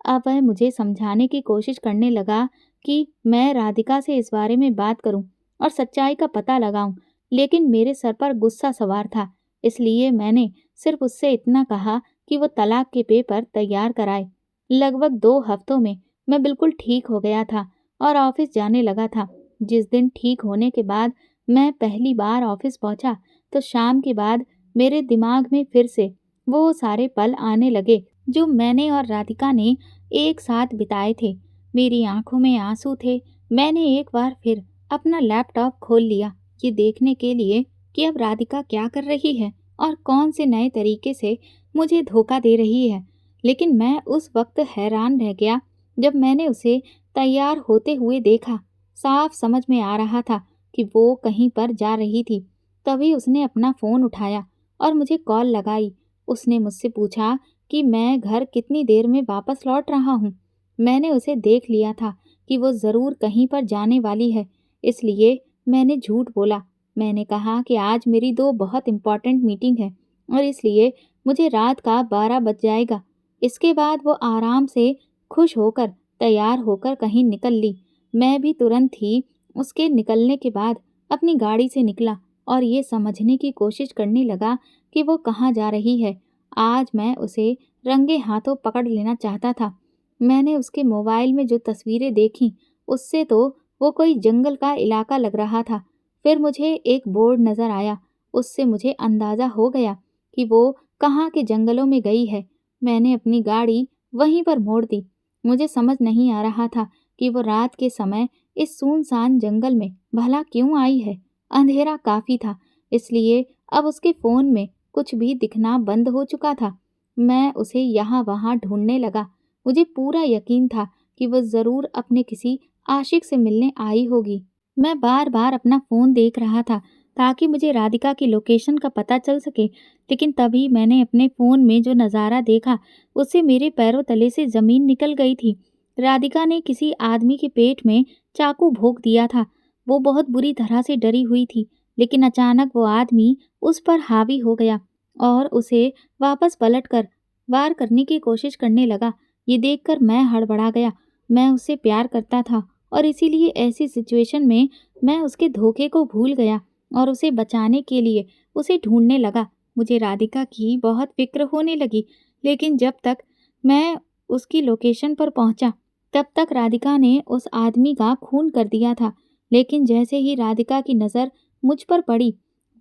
अब वह मुझे समझाने की कोशिश करने लगा कि मैं राधिका से इस बारे में बात करूं और सच्चाई का पता लगाऊं, लेकिन मेरे सर पर गुस्सा सवार था। इसलिए मैंने सिर्फ उससे इतना कहा कि वो तलाक के पेपर तैयार कराए। लगभग 2 हफ्तों में मैं बिल्कुल ठीक हो गया था और ऑफिस जाने लगा था। जिस दिन ठीक होने के बाद मैं पहली बार ऑफिस पहुंचा तो शाम के बाद मेरे दिमाग में फिर से वो सारे पल आने लगे जो मैंने और राधिका ने एक साथ बिताए थे। मेरी आंखों में आंसू थे। मैंने एक बार फिर अपना लैपटॉप खोल लिया, ये देखने के लिए कि अब राधिका क्या कर रही है और कौन से नए तरीके से मुझे धोखा दे रही है। लेकिन मैं उस वक्त हैरान रह गया जब मैंने उसे तैयार होते हुए देखा। साफ समझ में आ रहा था कि वो कहीं पर जा रही थी। तभी उसने अपना फ़ोन उठाया और मुझे कॉल लगाई। उसने मुझसे पूछा कि मैं घर कितनी देर में वापस लौट रहा हूँ। मैंने उसे देख लिया था कि वो ज़रूर कहीं पर जाने वाली है, इसलिए मैंने झूठ बोला। मैंने कहा कि आज मेरी 2 बहुत इम्पोर्टेंट मीटिंग है और इसलिए मुझे रात का 12 बज जाएगा। इसके बाद वो आराम से खुश होकर तैयार होकर कहीं निकल ली। मैं भी तुरंत ही उसके निकलने के बाद अपनी गाड़ी से निकला और ये समझने की कोशिश करने लगा कि वो कहाँ जा रही है। आज मैं उसे रंगे हाथों पकड़ लेना चाहता था। मैंने उसके मोबाइल में जो तस्वीरें देखीं, उससे तो वो कोई जंगल का इलाका लग रहा था। फिर मुझे एक बोर्ड नज़र आया, उससे मुझे अंदाज़ा हो गया कि वो कहाँ के जंगलों में गई है। मैंने अपनी गाड़ी वहीं पर मोड़ दी। मुझे समझ नहीं आ रहा था कि वो रात के समय इस सुनसान जंगल में भला क्यों आई है। अंधेरा काफ़ी था, इसलिए अब उसके फ़ोन में कुछ भी दिखना बंद हो चुका था। मैं उसे यहाँ-वहाँ ढूँढने लगा। मुझे पूरा यकीन था कि वो ज़रूर अपने किसी आशिक से मिलने आई होगी। मैं बार-बार अपना फ़ोन देख रहा था ताकि मुझे राधिका की लोकेशन का पता चल सके, लेकिन तभी मैंने अपने फ़ोन में जो नज़ारा देखा, उससे मेरे पैरों तले से ज़मीन निकल गई थी। राधिका ने किसी आदमी के पेट में चाकू भोंक दिया था। वो बहुत बुरी तरह से डरी हुई थी, लेकिन अचानक वो आदमी उस पर हावी हो गया और उसे वापस पलटकर वार करने की कोशिश करने लगा। ये देखकर मैं हड़बड़ा गया। मैं उससे प्यार करता था और इसीलिए ऐसी सिचुएशन में मैं उसके धोखे को भूल गया और उसे बचाने के लिए उसे ढूंढने लगा। मुझे राधिका की बहुत फ़िक्र होने लगी, लेकिन जब तक मैं उसकी लोकेशन पर पहुंचा, तब तक राधिका ने उस आदमी का खून कर दिया था। लेकिन जैसे ही राधिका की नज़र मुझ पर पड़ी,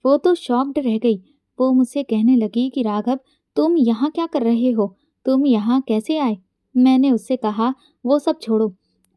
वो तो शॉक्ड रह गई। वो मुझसे कहने लगी कि राघव, तुम यहाँ क्या कर रहे हो? तुम यहाँ कैसे आए? मैंने उससे कहा, वो सब छोड़ो।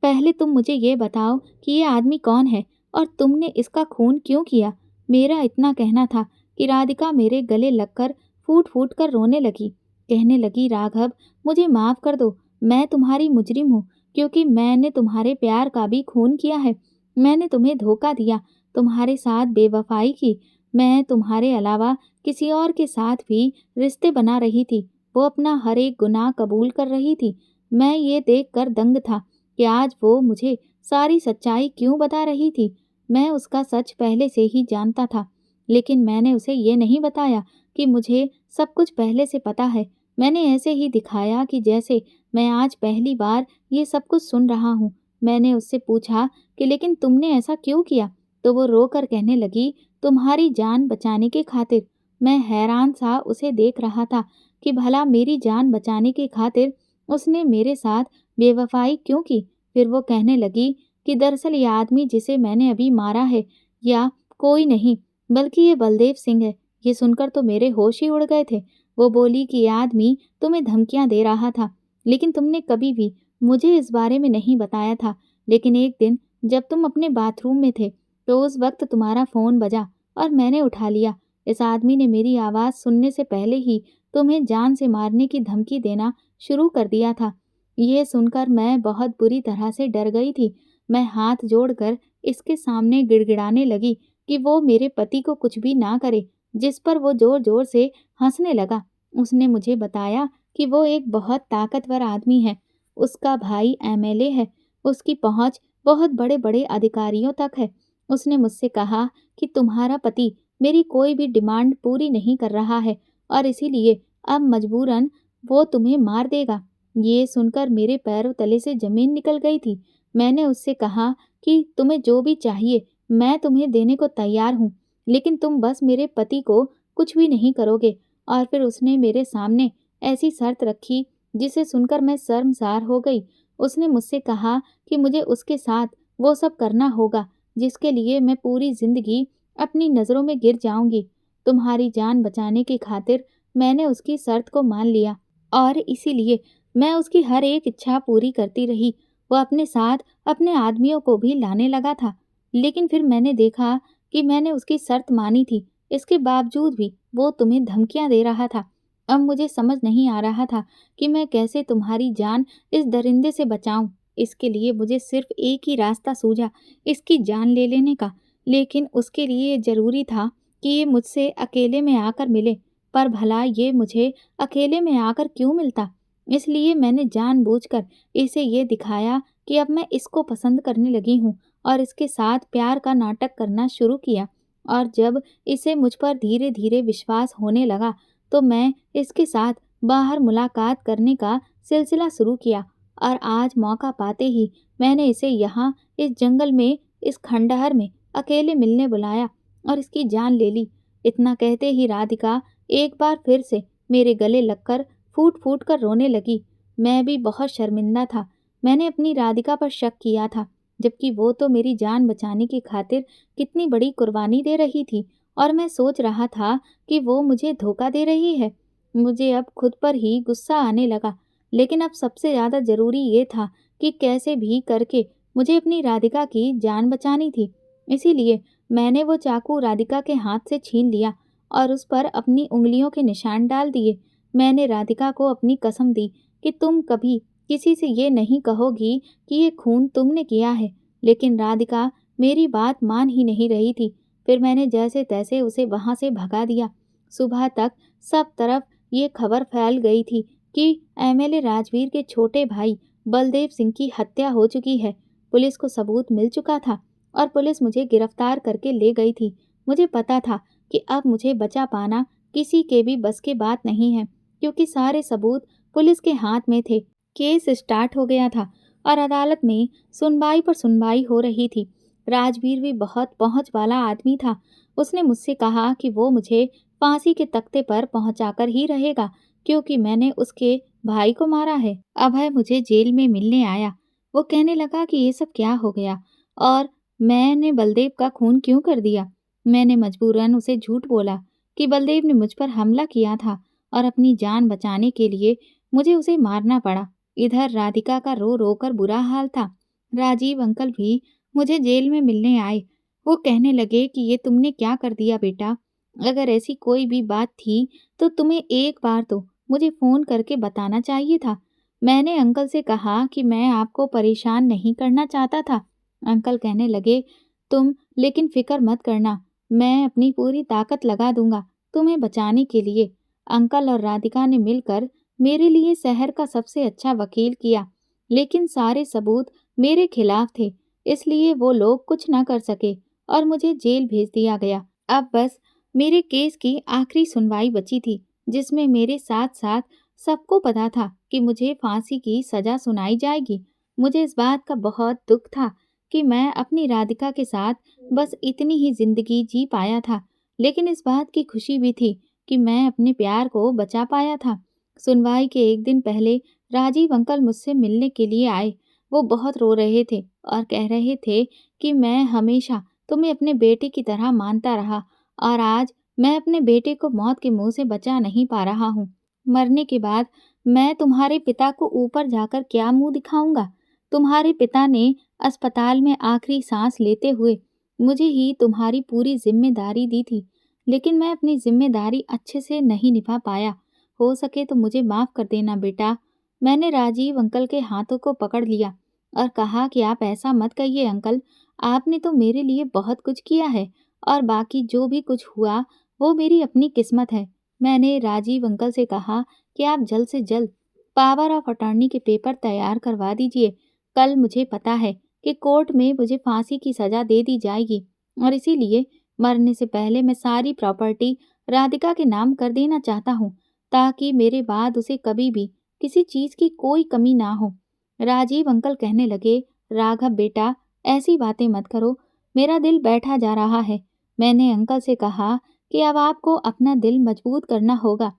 पहले तुम मुझे ये बताओ कि ये आदमी कौन है और तुमने इसका खून क्यों किया? मेरा इतना कहना था कि राधिका मेरे गले लगकर फूट-फूट कर रोने लगी। कहने लगी, राघव, मुझे माफ़ कर दो। मैं तुम्हारी मुजरिम हूँ क्योंकि मैंने तुम्हारे प्यार का भी खून किया है। मैंने तुम्हें धोखा दिया, तुम्हारे साथ बेवफ़ाई की। मैं तुम्हारे अलावा किसी और के साथ भी रिश्ते बना रही थी। वो अपना हर एक गुनाह कबूल कर रही थी। मैं ये देखकर दंग था कि आज वो मुझे सारी सच्चाई क्यों बता रही थी। मैं उसका सच पहले से ही जानता था, लेकिन मैंने उसे ये नहीं बताया कि मुझे सब कुछ पहले से पता है। मैंने ऐसे ही दिखाया कि जैसे मैं आज पहली बार ये सब कुछ सुन रहा हूँ। मैंने उससे पूछा कि लेकिन तुमने ऐसा क्यों किया? तो वो रोकर कहने लगी, तुम्हारी जान बचाने की खातिर। मैं हैरान सा उसे देख रहा था कि भला मेरी जान बचाने की खातिर उसने मेरे साथ बेवफ़ाई क्यों की? फिर वो कहने लगी कि दरअसल ये आदमी जिसे मैंने अभी मारा है या कोई नहीं, बल्कि ये बलदेव सिंह है। ये सुनकर तो मेरे होश ही उड़ गए थे। वो बोली कि ये आदमी तुम्हें धमकियाँ दे रहा था, लेकिन तुमने कभी भी मुझे इस बारे में नहीं बताया था। लेकिन एक दिन जब तुम अपने बाथरूम में थे, तो उस वक़्त तुम्हारा फ़ोन बजा और मैंने उठा लिया। इस आदमी ने मेरी आवाज़ सुनने से पहले ही तुम्हें जान से मारने की धमकी देना शुरू कर दिया था। ये सुनकर मैं बहुत बुरी तरह से डर गई थी। मैं हाथ जोड़कर इसके सामने गिड़गिड़ाने लगी कि वो मेरे पति को कुछ भी ना करे, जिस पर वो ज़ोर-ज़ोर से हँसने लगा। उसने मुझे बताया कि वो एक बहुत ताकतवर आदमी है। उसका भाई एमएलए है। उसकी पहुँच बहुत बड़े-बड़े अधिकारियों तक है। उसने मुझसे कहा कि तुम्हारा पति मेरी कोई भी डिमांड पूरी नहीं कर रहा है और इसीलिए अब मजबूरन वो तुम्हें मार देगा। ये सुनकर मेरे पैरों तले से ज़मीन निकल गई थी। मैंने उससे कहा कि तुम्हें जो भी चाहिए मैं तुम्हें देने को तैयार हूँ, लेकिन तुम बस मेरे पति को कुछ भी नहीं करोगे। और फिर उसने मेरे सामने ऐसी शर्त रखी जिसे सुनकर मैं शर्मसार हो गई। उसने मुझसे कहा कि मुझे उसके साथ वो सब करना होगा जिसके लिए मैं पूरी ज़िंदगी अपनी नज़रों में गिर जाऊँगी। तुम्हारी जान बचाने की खातिर मैंने उसकी शर्त को मान लिया और इसीलिए मैं उसकी हर एक इच्छा पूरी करती रही। वो अपने साथ अपने आदमियों को भी लाने लगा था। लेकिन फिर मैंने देखा कि मैंने उसकी शर्त मानी थी, इसके बावजूद भी वो तुम्हें धमकियाँ दे रहा था अब मुझे समझ नहीं आ रहा था कि मैं कैसे तुम्हारी जान इस दरिंदे से बचाऊं। इसके लिए मुझे सिर्फ एक ही रास्ता सूझा, इसकी जान ले लेने का। लेकिन उसके लिए ये जरूरी था कि ये मुझसे अकेले में आकर मिले। पर भला ये मुझे अकेले में आकर क्यों मिलता? इसलिए मैंने जानबूझकर इसे ये दिखाया कि अब मैं इसको पसंद करने लगी हूँ और इसके साथ प्यार का नाटक करना शुरू किया। और जब इसे मुझ पर धीरे धीरे विश्वास होने लगा तो मैं इसके साथ बाहर मुलाकात करने का सिलसिला शुरू किया। और आज मौका पाते ही मैंने इसे यहाँ इस जंगल में, इस खंडहर में अकेले मिलने बुलाया और इसकी जान ले ली। इतना कहते ही राधिका एक बार फिर से मेरे गले लगकर फूट फूट कर रोने लगी। मैं भी बहुत शर्मिंदा था। मैंने अपनी राधिका पर शक किया था, जबकि वो तो मेरी जान बचाने की खातिर कितनी बड़ी कुर्बानी दे रही थी। और मैं सोच रहा था कि वो मुझे धोखा दे रही है। मुझे अब खुद पर ही गुस्सा आने लगा। लेकिन अब सबसे ज़्यादा ज़रूरी ये था कि कैसे भी करके मुझे अपनी राधिका की जान बचानी थी। इसीलिए मैंने वो चाकू राधिका के हाथ से छीन लिया और उस पर अपनी उँगलियों के निशान डाल दिए। मैंने राधिका को अपनी कसम दी कि तुम कभी किसी से ये नहीं कहोगी कि ये खून तुमने किया है। लेकिन राधिका मेरी बात मान ही नहीं रही थी। फिर मैंने जैसे तैसे उसे वहाँ से भगा दिया। सुबह तक सब तरफ ये खबर फैल गई थी कि एमएलए राजवीर के छोटे भाई बलदेव सिंह की हत्या हो चुकी है। पुलिस को सबूत मिल चुका था और पुलिस मुझे गिरफ्तार करके ले गई थी। मुझे पता था कि अब मुझे बचा पाना किसी के भी बस की बात नहीं है, क्योंकि सारे सबूत पुलिस के हाथ में थे। केस स्टार्ट हो गया था और अदालत में सुनवाई पर सुनवाई हो रही थी। राजवीर भी बहुत पहुंच वाला आदमी था। उसने मुझसे कहा कि वो मुझे फांसी के तख्ते पर पहुंचाकर ही रहेगा, क्योंकि मैंने उसके भाई को मारा है। अभय मुझे जेल में मिलने आया। वो कहने लगा कि ये सब क्या हो गया और मैंने बलदेव का खून क्यों कर दिया। मैंने मजबूरन उसे झूठ बोला कि बलदेव ने मुझ पर हमला किया था और अपनी जान बचाने के लिए मुझे उसे मारना पड़ा। इधर राधिका का रो रो कर बुरा हाल था। राजीव अंकल भी मुझे जेल में मिलने आए। वो कहने लगे कि ये तुमने क्या कर दिया बेटा? अगर ऐसी कोई भी बात थी तो तुम्हें एक बार तो मुझे फ़ोन करके बताना चाहिए था। मैंने अंकल से कहा कि मैं आपको परेशान नहीं करना चाहता था। अंकल कहने लगे, तुम लेकिन फ़िक्र मत करना, मैं अपनी पूरी ताकत लगा दूँगा तुम्हें बचाने के लिए। अंकल और राधिका ने मिलकर मेरे लिए शहर का सबसे अच्छा वकील किया, लेकिन सारे सबूत मेरे खिलाफ थे, इसलिए वो लोग कुछ न कर सके और मुझे जेल भेज दिया गया। अब बस मेरे केस की आखिरी सुनवाई बची थी, जिसमें मेरे साथ-साथ सबको पता था कि मुझे फांसी की सज़ा सुनाई जाएगी। मुझे इस बात का बहुत दुःख था कि मैं अपनी राधिका के साथ बस इतनी ही ज़िंदगी जी पाया था, लेकिन इस बात की खुशी भी थी कि मैं अपने प्यार को बचा पाया था। सुनवाई के एक दिन पहले राजीव अंकल मुझसे मिलने के लिए आए। वो बहुत रो रहे थे और कह रहे थे कि मैं हमेशा तुम्हें अपने बेटे की तरह मानता रहा और आज मैं अपने बेटे को मौत के मुंह से बचा नहीं पा रहा हूँ। मरने के बाद मैं तुम्हारे पिता को ऊपर जाकर क्या मुंह दिखाऊंगा? तुम्हारे पिता ने अस्पताल में आखिरी सांस लेते हुए मुझे ही तुम्हारी पूरी जिम्मेदारी दी थी, लेकिन मैं अपनी जिम्मेदारी अच्छे से नहीं निभा पाया। हो सके तो मुझे माफ कर देना बेटा। मैंने राजीव अंकल के हाथों को पकड़ लिया और कहा कि आप ऐसा मत कहिए अंकल, आपने तो मेरे लिए बहुत कुछ किया है और बाकी जो भी कुछ हुआ वो मेरी अपनी किस्मत है। मैंने राजीव अंकल से कहा कि आप जल्द से जल्द पावर ऑफ अटॉर्नी के पेपर तैयार करवा दीजिए। कल मुझे पता है कि कोर्ट में मुझे फांसी की सजा दे दी जाएगी और इसीलिए मरने से पहले मैं सारी प्रॉपर्टी राधिका के नाम कर देना चाहता हूँ, ताकि मेरे बाद उसे कभी भी किसी चीज की कोई कमी ना हो। राजीव अंकल कहने लगे, राघव बेटा, ऐसी बातें मत करो, मेरा दिल बैठा जा रहा है। मैंने अंकल से कहा कि अब आपको अपना दिल मजबूत करना होगा,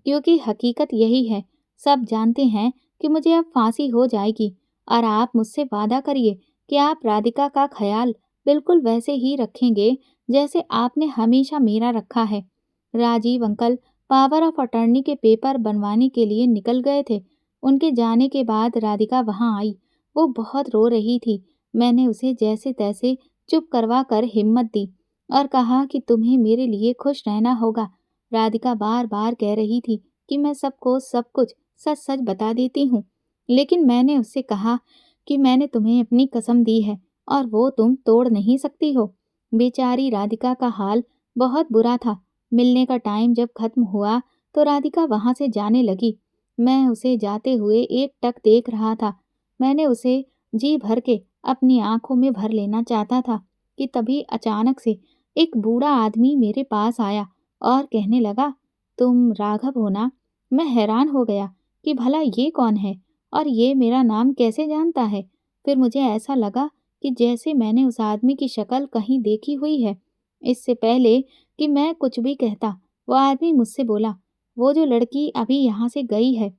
क्योंकि हकीकत यही है, सब जानते हैं कि मुझे अब फांसी हो जाएगी और आप मुझसे वादा करिए कि आप राधिका का ख्याल बिल्कुल वैसे ही रखेंगे जैसे आपने हमेशा मेरा रखा है। Rajiv uncle power of attorney के पेपर बनवाने के लिए निकल गए थे। उनके जाने के बाद राधिका वहां आई। वो बहुत रो रही थी। मैंने उसे जैसे तैसे चुप करवा कर हिम्मत दी और कहा कि तुम्हें मेरे लिए खुश रहना होगा। राधिका बार बार कह रही थी कि मैं सबको सब कुछ सच-सच बता देती हूँ। लेकिन मैंने उससे कहा कि मैंने तुम्हें अपनी कसम दी है और वो तुम तोड़ नहीं सकती हो। बेचारी राधिका का हाल बहुत बुरा था। मिलने का टाइम जब खत्म हुआ तो राधिका वहां से जाने लगी। मैं उसे जाते हुए एक टक देख रहा था। मैंने उसे जी भर के अपनी आंखों में भर लेना चाहता था कि तभी अचानक से एक बूढ़ा आदमी मेरे पास आया और कहने लगा, तुम राघव हो ना? मैं हैरान हो गया कि भला ये कौन है और ये मेरा नाम कैसे जानता है। फिर मुझे ऐसा लगा कि जैसे मैंने उस आदमी की शक्ल कहीं देखी हुई है। इससे पहले कि मैं कुछ भी कहता, वो आदमी मुझसे बोला, वो जो लड़की अभी यहाँ से गई है,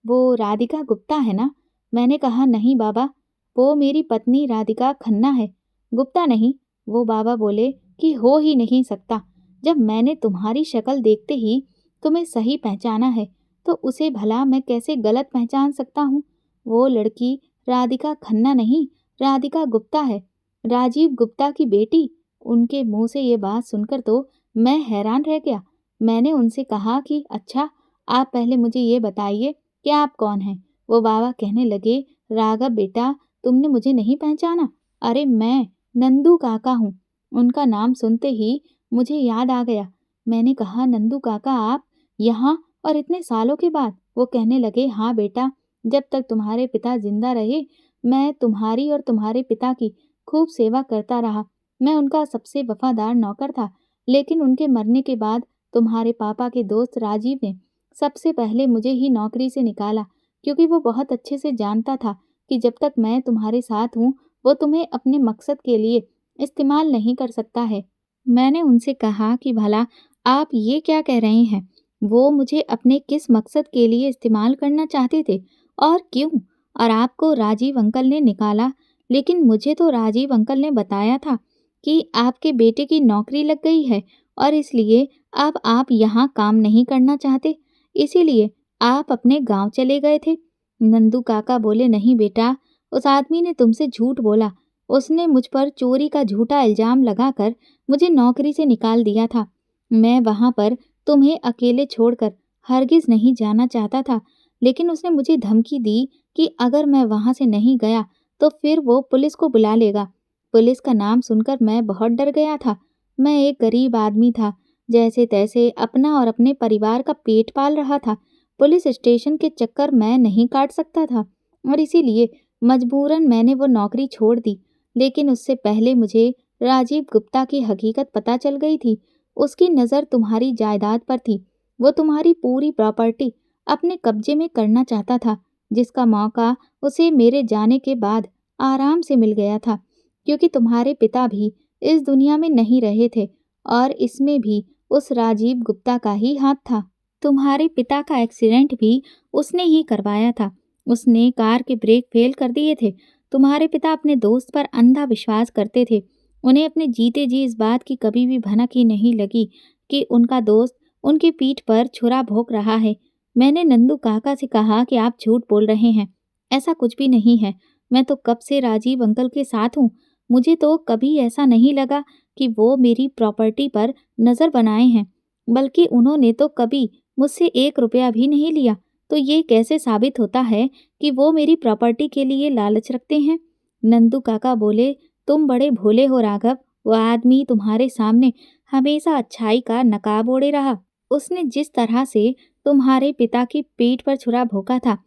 वो राधिका गुप्ता है ना? मैंने कहा, नहीं बाबा, वो मेरी पत्नी राधिका खन्ना है, गुप्ता नहीं। वो बाबा बोले कि हो ही नहीं सकता। जब मैंने तुम्हारी शक्ल देखते ही तुम्हें सही पहचाना है, तो उसे भला मैं कैसे गलत पहचान सकता हूँ? वो लड़की राधिका खन्ना नहीं, राधिका गुप्ता है, राजीव गुप्ता की बेटी। उनके मुंह से ये बात सुनकर तो मैं हैरान रह गया। मैंने उनसे कहा कि अच्छा, आप पहले मुझे ये बताइए कि आप कौन हैं? वो बाबा कहने लगे, राघव बेटा, तुमने मुझे नहीं पहचाना? अरे मैं नंदू काका हूँ। उनका नाम सुनते ही मुझे याद आ गया। मैंने कहा, नंदू काका आप यहाँ और इतने सालों के बाद? वो कहने लगे, हाँ बेटा, जब तक तुम्हारे पिता जिंदा रहे मैं तुम्हारी और तुम्हारे पिता की खूब सेवा करता रहा। मैं उनका सबसे वफादार नौकर था। लेकिन उनके मरने के बाद तुम्हारे पापा के दोस्त राजीव ने सबसे पहले मुझे ही नौकरी से निकाला, क्योंकि वो बहुत अच्छे से जानता था कि जब तक मैं तुम्हारे साथ हूँ, वो तुम्हें अपने मकसद के लिए इस्तेमाल नहीं कर सकता है। मैंने उनसे कहा कि भला आप ये क्या कह रहे हैं? वो मुझे अपने किस मकसद के लिए इस्तेमाल करना चाहते थे और क्यों? और आपको राजीव अंकल ने निकाला, लेकिन मुझे तो राजीव अंकल ने बताया था कि आपके बेटे की नौकरी लग गई है और इसलिए अब आप यहाँ काम नहीं करना चाहते, इसीलिए आप अपने गांव चले गए थे। नंदू काका बोले, नहीं बेटा, उस आदमी ने तुमसे झूठ बोला। उसने मुझ पर चोरी का झूठा इल्जाम लगाकर मुझे नौकरी से निकाल दिया था। मैं वहां पर तुम्हें अकेले छोड़कर हरगिज नहीं जाना चाहता था, लेकिन उसने मुझे धमकी दी कि अगर मैं वहां से नहीं गया तो फिर वो पुलिस को बुला लेगा। पुलिस का नाम सुनकर मैं बहुत डर गया था। मैं एक गरीब आदमी था, जैसे तैसे अपना और अपने परिवार का पेट पाल रहा था। पुलिस स्टेशन के चक्कर मैं नहीं काट सकता था और इसीलिए मजबूरन मैंने वो नौकरी छोड़ दी। लेकिन उससे पहले मुझे राजीव गुप्ता की हकीकत पता चल गई थी। उसकी नज़र तुम्हारी जायदाद पर थी। वो तुम्हारी पूरी प्रॉपर्टी अपने कब्जे में करना चाहता था, जिसका मौका उसे मेरे जाने के बाद आराम से मिल गया था, क्योंकि तुम्हारे पिता भी इस दुनिया में नहीं रहे थे और इसमें भी उस राजीव गुप्ता का ही हाथ था। तुम्हारे पिता का एक्सीडेंट भी उसने ही करवाया था। उसने कार के ब्रेक फेल कर दिए थे। तुम्हारे पिता अपने दोस्त पर अंधा विश्वास करते थे। उन्हें अपने जीते जी इस बात की कभी भी भनक ही नहीं लगी कि उनका दोस्त उनकी पीठ पर छुरा भोंक रहा है। मैंने नंदू काका से कहा कि आप झूठ बोल रहे हैं, ऐसा कुछ भी नहीं है। मैं तो कब से राजीव अंकल के साथ हूँ। मुझे तो कभी ऐसा नहीं लगा कि वो मेरी प्रॉपर्टी पर नज़र बनाए हैं, बल्कि उन्होंने तो कभी मुझसे 1 रुपया भी नहीं लिया। तो ये कैसे साबित होता है कि वो मेरी प्रॉपर्टी के लिए लालच रखते हैं? नंदू काका बोले, तुम बड़े भोले हो राघव। वो आदमी तुम्हारे सामने हमेशा अच्छाई का नकाब ओढ़े रहा। उसने जिस तरह से तुम्हारे पिता की पीठ पर छुरा भोंका था,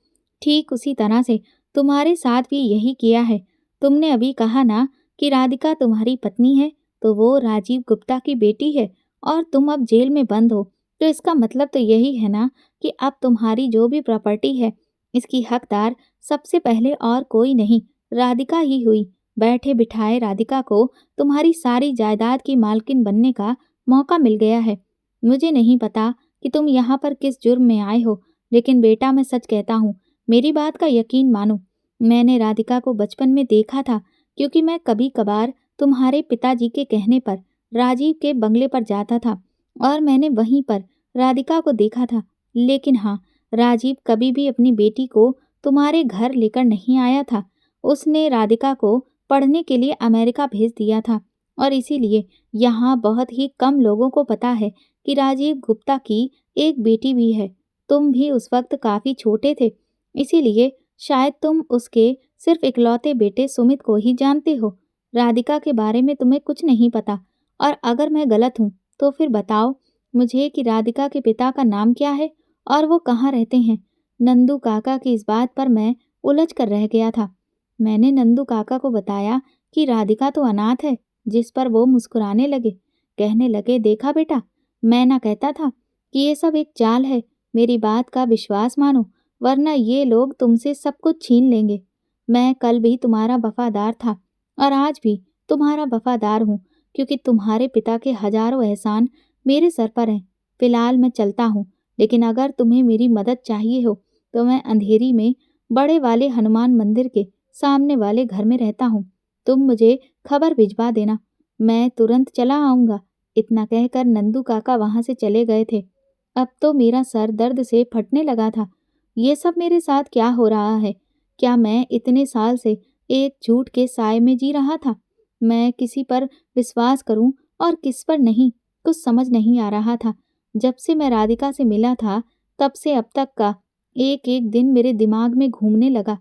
ठीक उसी तरह से तुम्हारे साथ भी यही किया है। तुमने अभी कहा ना कि राधिका तुम्हारी पत्नी है, तो वो राजीव गुप्ता की बेटी है और तुम अब जेल में बंद हो। तो इसका मतलब तो यही है ना कि अब तुम्हारी जो भी प्रॉपर्टी है, इसकी हकदार सबसे पहले और कोई नहीं, राधिका ही हुई। बैठे बिठाए राधिका को तुम्हारी सारी जायदाद की मालकिन बनने का मौका मिल गया है। मुझे नहीं पता कि तुम यहाँ पर किस जुर्म में आए हो, लेकिन बेटा मैं सच कहता हूँ, मेरी बात का यकीन मानो। मैंने राधिका को बचपन में देखा था, क्योंकि मैं कभी कभार तुम्हारे पिताजी के कहने पर राजीव के बंगले पर जाता था और मैंने वहीं पर राधिका को देखा था। लेकिन हाँ, राजीव कभी भी अपनी बेटी को तुम्हारे घर लेकर नहीं आया था। उसने राधिका को पढ़ने के लिए अमेरिका भेज दिया था और इसीलिए यहाँ बहुत ही कम लोगों को पता है कि राजीव गुप्ता की एक बेटी भी है। तुम भी उस वक्त काफ़ी छोटे थे, इसीलिए शायद तुम उसके सिर्फ इकलौते बेटे सुमित को ही जानते हो। राधिका के बारे में तुम्हें कुछ नहीं पता। और अगर मैं गलत हूँ तो फिर बताओ मुझे कि राधिका के पिता का नाम क्या है और वो कहाँ रहते हैं। नंदू काका की इस बात पर मैं उलझ कर रह गया था। मैंने नंदू काका को बताया कि राधिका तो अनाथ है, जिस पर वो मुस्कुराने लगे। कहने लगे, देखा बेटा, मैं ना कहता था कि ये सब एक चाल है। मेरी बात का विश्वास मानो, वरना ये लोग तुमसे सब कुछ छीन लेंगे। मैं कल भी तुम्हारा वफादार था और आज भी तुम्हारा वफादार हूँ, क्योंकि तुम्हारे पिता के हजारों एहसान मेरे सर पर हैं। फिलहाल मैं चलता हूँ, लेकिन अगर तुम्हें मेरी मदद चाहिए हो तो मैं अंधेरी में बड़े वाले हनुमान मंदिर के सामने वाले घर में रहता हूँ। तुम मुझे खबर भिजवा देना, मैं तुरंत चला आऊँगा। इतना कहकर नंदू काका वहाँ से चले गए थे। अब तो मेरा सर दर्द से फटने लगा था। ये सब मेरे साथ क्या हो रहा है? क्या मैं इतने साल से एक झूठ के साए में जी रहा था? मैं किसी पर विश्वास करूं और किस पर नहीं, कुछ समझ नहीं आ रहा था। जब से मैं राधिका से मिला था, तब से अब तक का एक एक दिन मेरे दिमाग में घूमने लगा।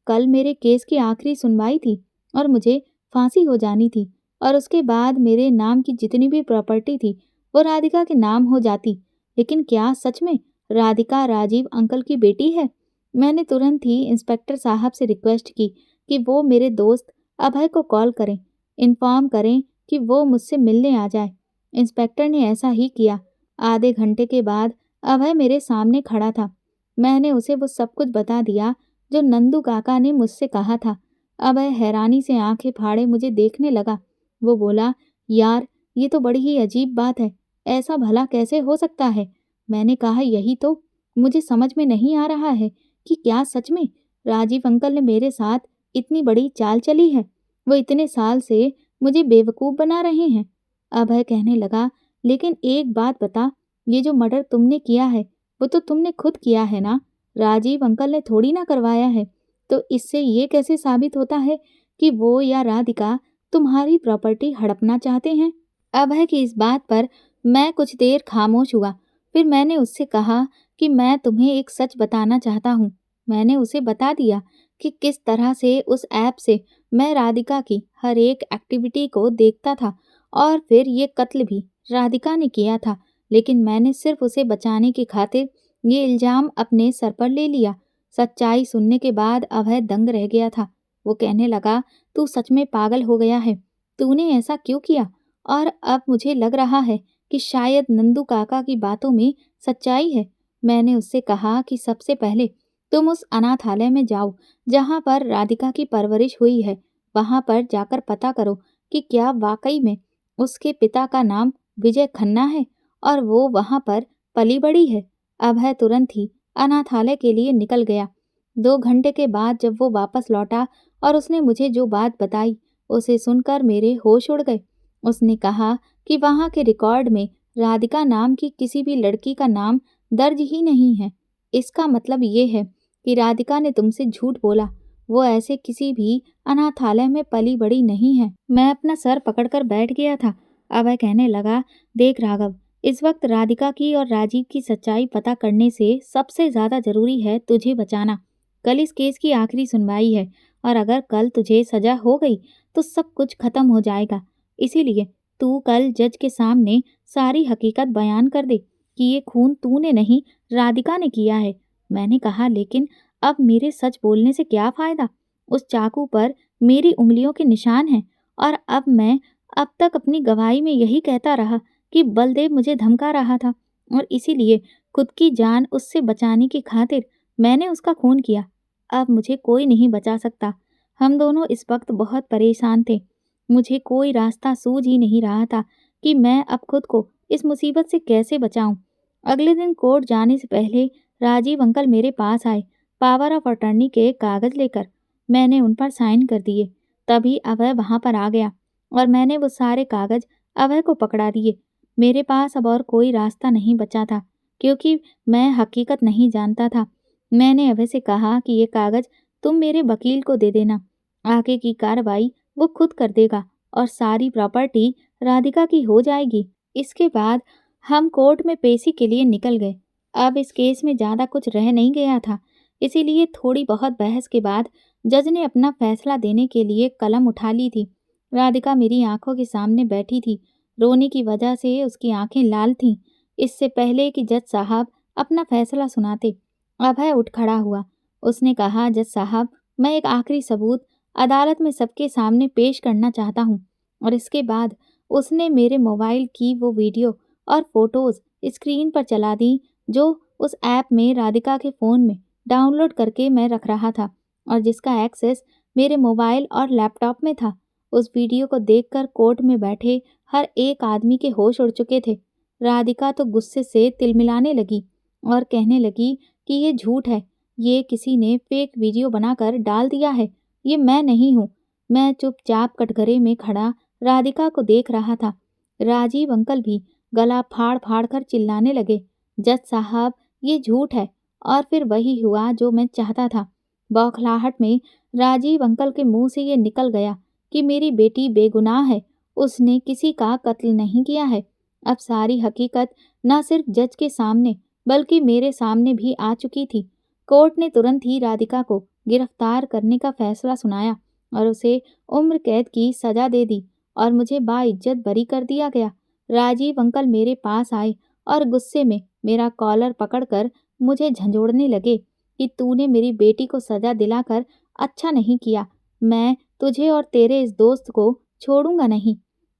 कल मेरे केस की आखिरी सुनवाई थी और मुझे फांसी हो जानी थी, और उसके बाद मेरे नाम की जितनी भी प्रॉपर्टी थी वो राधिका के नाम हो जाती। लेकिन क्या सच में राधिका राजीव अंकल की बेटी है? मैंने तुरंत ही इंस्पेक्टर साहब से रिक्वेस्ट की कि वो मेरे दोस्त अभय को कॉल करें, इन्फॉर्म करें कि वो मुझसे मिलने आ जाए। इंस्पेक्टर ने ऐसा ही किया। आधे घंटे के बाद अभय मेरे सामने खड़ा था। मैंने उसे वो सब कुछ बता दिया जो नंदू काका ने मुझसे कहा था। अभय हैरानी से आंखें फाड़े मुझे देखने लगा। वो बोला, यार, ये तो बड़ी ही अजीब बात है, ऐसा भला कैसे हो सकता है? मैंने कहा, यही तो मुझे समझ में नहीं आ रहा है कि क्या सच में राजीव अंकल ने मेरे साथ इतनी बड़ी चाल चली है। वो इतने साल से मुझे बेवकूफ़ बना रहे हैं। अभय कहने लगा, लेकिन एक बात बता, ये जो मर्डर तुमने किया है वो तो तुमने खुद किया है ना, राजीव अंकल ने थोड़ी ना करवाया है। तो इससे ये कैसे साबित होता है कि वो या राधिका तुम्हारी प्रॉपर्टी हड़पना चाहते हैं? अभय की इस बात पर मैं कुछ देर खामोश हुआ। फिर मैंने उससे कहा कि मैं तुम्हें एक सच बताना चाहता हूँ। मैंने उसे बता दिया कि किस तरह से उस ऐप से मैं राधिका की हर एक एक्टिविटी को देखता था, और फिर ये कत्ल भी राधिका ने किया था, लेकिन मैंने सिर्फ उसे बचाने की खातिर ये इल्ज़ाम अपने सर पर ले लिया। सच्चाई सुनने के बाद अभय दंग रह गया था। वो कहने लगा, तू सच में पागल हो गया है, तूने ऐसा क्यों किया? और अब मुझे लग रहा है कि शायद नंदू काका की बातों में सच्चाई है। मैंने उससे कहा कि सबसे पहले तुम उस अनाथालय में जाओ जहाँ पर राधिका की परवरिश हुई है। वहाँ पर जाकर पता करो कि क्या वाकई में उसके पिता का नाम विजय खन्ना है और वो वहाँ पर पली बड़ी है। अभय तुरंत ही अनाथालय के लिए निकल गया। 2 घंटे के बाद जब वो वापस लौटा और उसने मुझे जो बात बताई, उसे सुनकर मेरे होश उड़ गए। उसने कहा कि वहाँ के रिकॉर्ड में राधिका नाम की किसी भी लड़की का नाम दर्ज ही नहीं है। इसका मतलब ये है कि राधिका ने तुमसे झूठ बोला। वो ऐसे किसी भी अनाथालय में पली बड़ी नहीं है। मैं अपना सर पकड़कर बैठ गया था। अभय कहने लगा, देख राघव, इस वक्त राधिका की और राजीव की सच्चाई पता करने से सबसे ज्यादा जरूरी है तुझे बचाना। कल इस केस की आखिरी सुनवाई है, और अगर कल तुझे सजा हो गई तो सब कुछ खत्म हो जाएगा। इसीलिए तू कल जज के सामने सारी हकीकत बयान कर दे कि ये खून तूने नहीं, राधिका ने किया है। मैंने कहा, लेकिन अब मेरे सच बोलने से क्या फायदा? उस चाकू पर मेरी उंगलियों के निशान हैं, और अब तक अपनी गवाही में यही कहता रहा कि बलदेव मुझे धमका रहा था, और इसीलिए खुद की जान उससे बचाने की खातिर मैंने उसका खून किया। अब मुझे कोई नहीं बचा सकता। हम दोनों इस वक्त बहुत परेशान थे। मुझे कोई रास्ता सूझ ही नहीं रहा था कि मैं अब खुद को इस मुसीबत से कैसे बचाऊं। अगले दिन कोर्ट जाने से पहले राजीव अंकल मेरे पास आए, पावर ऑफ अटर्नी के कागज लेकर। मैंने उन पर साइन कर दिए। तभी अभय वहां पर आ गया और मैंने वो सारे कागज अभय को पकड़ा दिए। मेरे पास अब और कोई रास्ता नहीं बचा था, क्योंकि मैं हकीकत नहीं जानता था। मैंने अभय से कहा कि ये कागज तुम मेरे वकील को दे देना, आगे की कार्रवाई वो खुद कर देगा और सारी प्रॉपर्टी राधिका की हो जाएगी। इसके बाद हम कोर्ट में पेशी के लिए निकल गए। अब इस केस में ज़्यादा कुछ रह नहीं गया था, इसीलिए थोड़ी बहुत बहस के बाद जज ने अपना फैसला देने के लिए कलम उठा ली थी। राधिका मेरी आंखों के सामने बैठी थी। रोने की वजह से उसकी आंखें लाल थीं। इससे पहले कि जज साहब अपना फैसला सुनाते, अभय उठ खड़ा हुआ। उसने कहा, जज साहब, मैं एक आखिरी सबूत अदालत में सबके सामने पेश करना चाहता हूँ। और इसके बाद उसने मेरे मोबाइल की वो वीडियो और फोटोज़ स्क्रीन पर चला दी जो उस ऐप में राधिका के फ़ोन में डाउनलोड करके मैं रख रहा था और जिसका एक्सेस मेरे मोबाइल और लैपटॉप में था। उस वीडियो को देखकर कोर्ट में बैठे हर एक आदमी के होश उड़ चुके थे। राधिका तो गुस्से से तिलमिलाने लगी और कहने लगी कि ये झूठ है, ये किसी ने फेक वीडियो बनाकर डाल दिया है, ये मैं नहीं हूँ। मैं चुपचाप कटघरे में खड़ा राधिका को देख रहा था। राजीव अंकल भी गला फाड़ फाड़ कर चिल्लाने लगे, जज साहब, ये झूठ है। और फिर वही हुआ जो मैं चाहता था। बौखलाहट में राजीव अंकल के मुंह से ये निकल गया कि मेरी बेटी बेगुनाह है, उसने किसी का कत्ल नहीं किया है। अब सारी हकीकत न सिर्फ जज के सामने बल्कि मेरे सामने भी आ चुकी थी। कोर्ट ने तुरंत ही राधिका को गिरफ्तार करने का फैसला सुनाया और उसे उम्र कैद की सजा दे दी और मुझे बाइज्जत बरी कर दिया गया। राजीव अंकल मेरे पास आए और गुस्से में मेरा कॉलर पकड़कर मुझे झंझोड़ने लगे कि तूने मेरी बेटी को सजा दिलाकर अच्छा नहीं किया। मैं तुझे और तेरे इस दोस्त को छोड़ूंगा नहीं।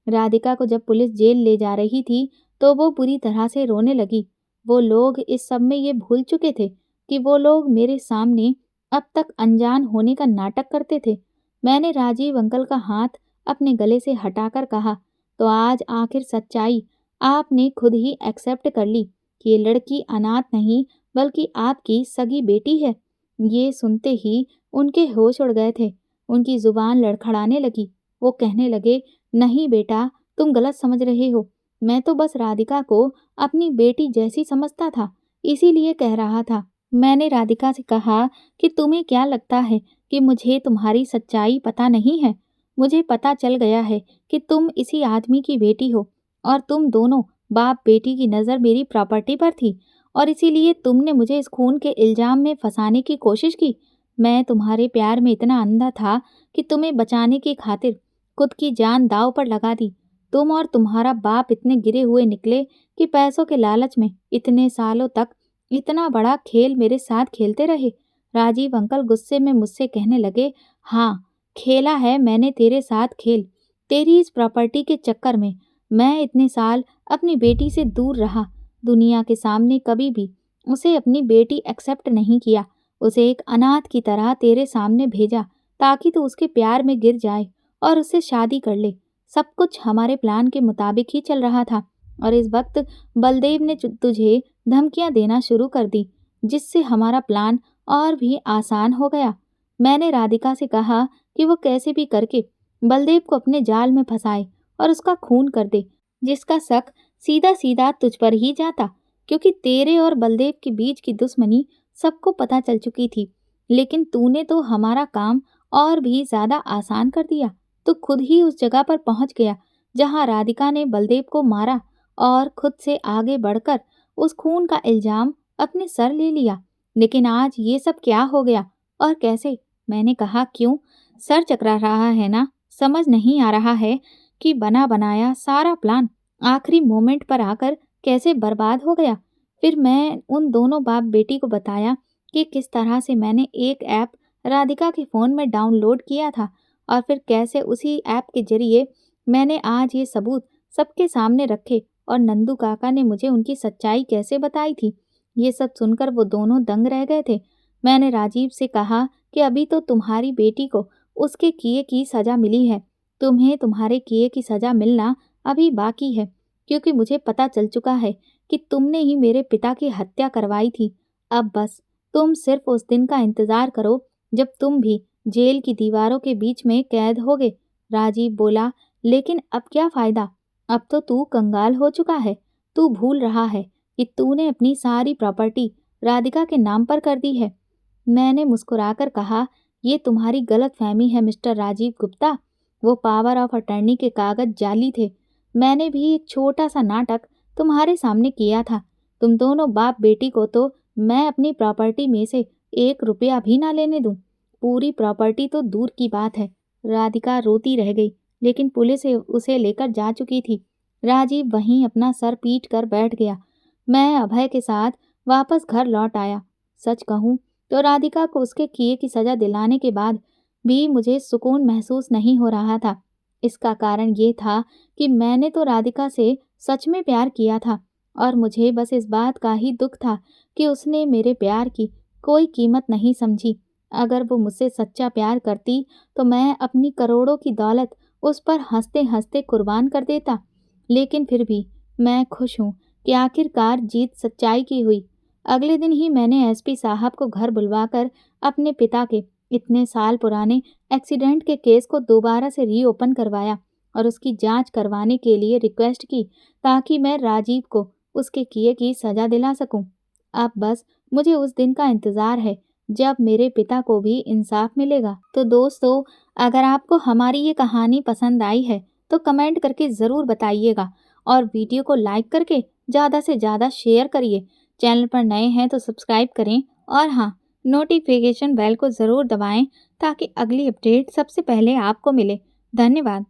राधिका को जब पुलिस जेल ले जा रही थी तो वो बुरी तरह से रोने लगी। वो लोग इस सब में ये भूल चुके थे कि वो लोग मेरे सामने अब तक अनजान होने का नाटक करते थे। मैंने राजीव अंकल का हाथ अपने गले से हटाकर कहा, तो आज आखिर सच्चाई आपने खुद ही एक्सेप्ट कर ली कि ये लड़की अनाथ नहीं बल्कि आपकी सगी बेटी है। ये सुनते ही उनके होश उड़ गए थे। उनकी जुबान लड़खड़ाने लगी। वो कहने लगे, नहीं बेटा, तुम गलत समझ रहे हो। मैं तो बस राधिका को अपनी बेटी जैसी समझता था, इसीलिए कह रहा था। मैंने राधिका से कहा कि तुम्हें क्या लगता है कि मुझे तुम्हारी सच्चाई पता नहीं है? मुझे पता चल गया है कि तुम इसी आदमी की बेटी हो और तुम दोनों बाप बेटी की नज़र मेरी प्रॉपर्टी पर थी और इसीलिए तुमने मुझे इस खून के इल्ज़ाम में फंसाने की कोशिश की। मैं तुम्हारे प्यार में इतना अंधा था कि तुम्हें बचाने की खातिर खुद की जान दांव पर लगा दी। तुम और तुम्हारा बाप इतने गिरे हुए निकले कि पैसों के लालच में इतने सालों तक इतना बड़ा खेल मेरे साथ खेलते रहे। राजीव अंकल गुस्से में मुझसे कहने लगे, हाँ, खेला है मैंने तेरे साथ खेल। तेरी इस प्रॉपर्टी के चक्कर में मैं इतने साल अपनी बेटी से दूर रहा। दुनिया के सामने कभी भी उसे अपनी बेटी एक्सेप्ट नहीं किया। उसे एक अनाथ की तरह तेरे सामने भेजा ताकि तू उसके प्यार में गिर जाए और उससे शादी कर ले। सब कुछ हमारे प्लान के मुताबिक ही चल रहा था और इस वक्त बलदेव ने तुझे धमकियां देना शुरू कर दी, जिससे हमारा प्लान और भी आसान हो गया। मैंने राधिका से कहा कि वो कैसे भी करके बलदेव को अपने जाल में फंसाए और उसका खून कर दे, जिसका शक सीधा सीधा तुझ पर ही जाता, क्योंकि तेरे और बलदेव के बीच की दुश्मनी सबको पता चल चुकी थी। लेकिन तूने तो हमारा काम और भी ज्यादा आसान कर दिया। तू खुद ही उस जगह पर पहुंच गया जहां राधिका ने बलदेव को मारा और खुद से आगे बढ़कर उस खून का इल्जाम अपने सर ले लिया। लेकिन आज ये सब क्या हो गया और कैसे? मैंने कहा, क्यों? सर चकरा रहा है ना? समझ नहीं आ रहा है कि बना बनाया सारा प्लान आखिरी मोमेंट पर आकर कैसे बर्बाद हो गया। फिर मैं उन दोनों बाप बेटी को बताया कि किस तरह से मैंने एक ऐप राधिका के फ़ोन में डाउनलोड किया था और फिर कैसे उसी ऐप के जरिए मैंने आज ये सबूत सबके सामने रखे और नंदू काका ने मुझे उनकी सच्चाई कैसे बताई थी। ये सब सुनकर वो दोनों दंग रह गए थे। मैंने राजीव से कहा कि अभी तो तुम्हारी बेटी को उसके किए की सज़ा मिली है, तुम्हें तुम्हारे किए की सज़ा मिलना अभी बाकी है, क्योंकि मुझे पता चल चुका है कि तुमने ही मेरे पिता की हत्या करवाई थी। अब बस तुम सिर्फ उस दिन का इंतज़ार करो जब तुम भी जेल की दीवारों के बीच में कैद होगे। राजीव बोला, लेकिन अब क्या फ़ायदा? अब तो तू कंगाल हो चुका है। तू भूल रहा है कि तूने अपनी सारी प्रॉपर्टी राधिका के नाम पर कर दी है। मैंने मुस्कुराकर कहा, ये तुम्हारी गलतफहमी है मिस्टर राजीव गुप्ता। वो पावर ऑफ अटर्नी के कागज जाली थे। मैंने भी एक छोटा सा नाटक तुम्हारे सामने किया था। तुम दोनों बाप बेटी को तो मैं अपनी प्रॉपर्टी में से 1 रुपया भी ना लेने दूं। पूरी प्रॉपर्टी तो दूर की बात है। राधिका रोती रह गई, लेकिन पुलिस उसे लेकर जा चुकी थी। राजीव वहीं अपना सर पीट कर बैठ गया। मैं अभय के साथ वापस घर लौट आया। सच कहूं तो राधिका को उसके किए की सजा दिलाने के बाद भी मुझे सुकून महसूस नहीं हो रहा था। इसका कारण ये था कि मैंने तो राधिका से सच में प्यार किया था और मुझे बस इस बात का ही दुख था कि उसने मेरे प्यार की कोई कीमत नहीं समझी। अगर वो मुझसे सच्चा प्यार करती तो मैं अपनी करोड़ों की दौलत उस पर हंसते हंसते कुर्बान कर देता। लेकिन फिर भी मैं खुश हूँ कि आखिरकार जीत सच्चाई की हुई। अगले दिन ही मैंने एसपी साहब को घर बुलवाकर अपने पिता के इतने साल पुराने एक्सीडेंट के केस को दोबारा से रीओपन करवाया और उसकी जांच करवाने के लिए रिक्वेस्ट की, ताकि मैं राजीव को उसके किए की सजा दिला सकूं। अब बस मुझे उस दिन का इंतजार है जब मेरे पिता को भी इंसाफ मिलेगा। तो दोस्तों, अगर आपको हमारी ये कहानी पसंद आई है तो कमेंट करके ज़रूर बताइएगा और वीडियो को लाइक करके ज़्यादा से ज़्यादा शेयर करिए। चैनल पर नए हैं तो सब्सक्राइब करें और हाँ, नोटिफिकेशन बेल को ज़रूर दबाएं ताकि अगली अपडेट सबसे पहले आपको मिले। धन्यवाद।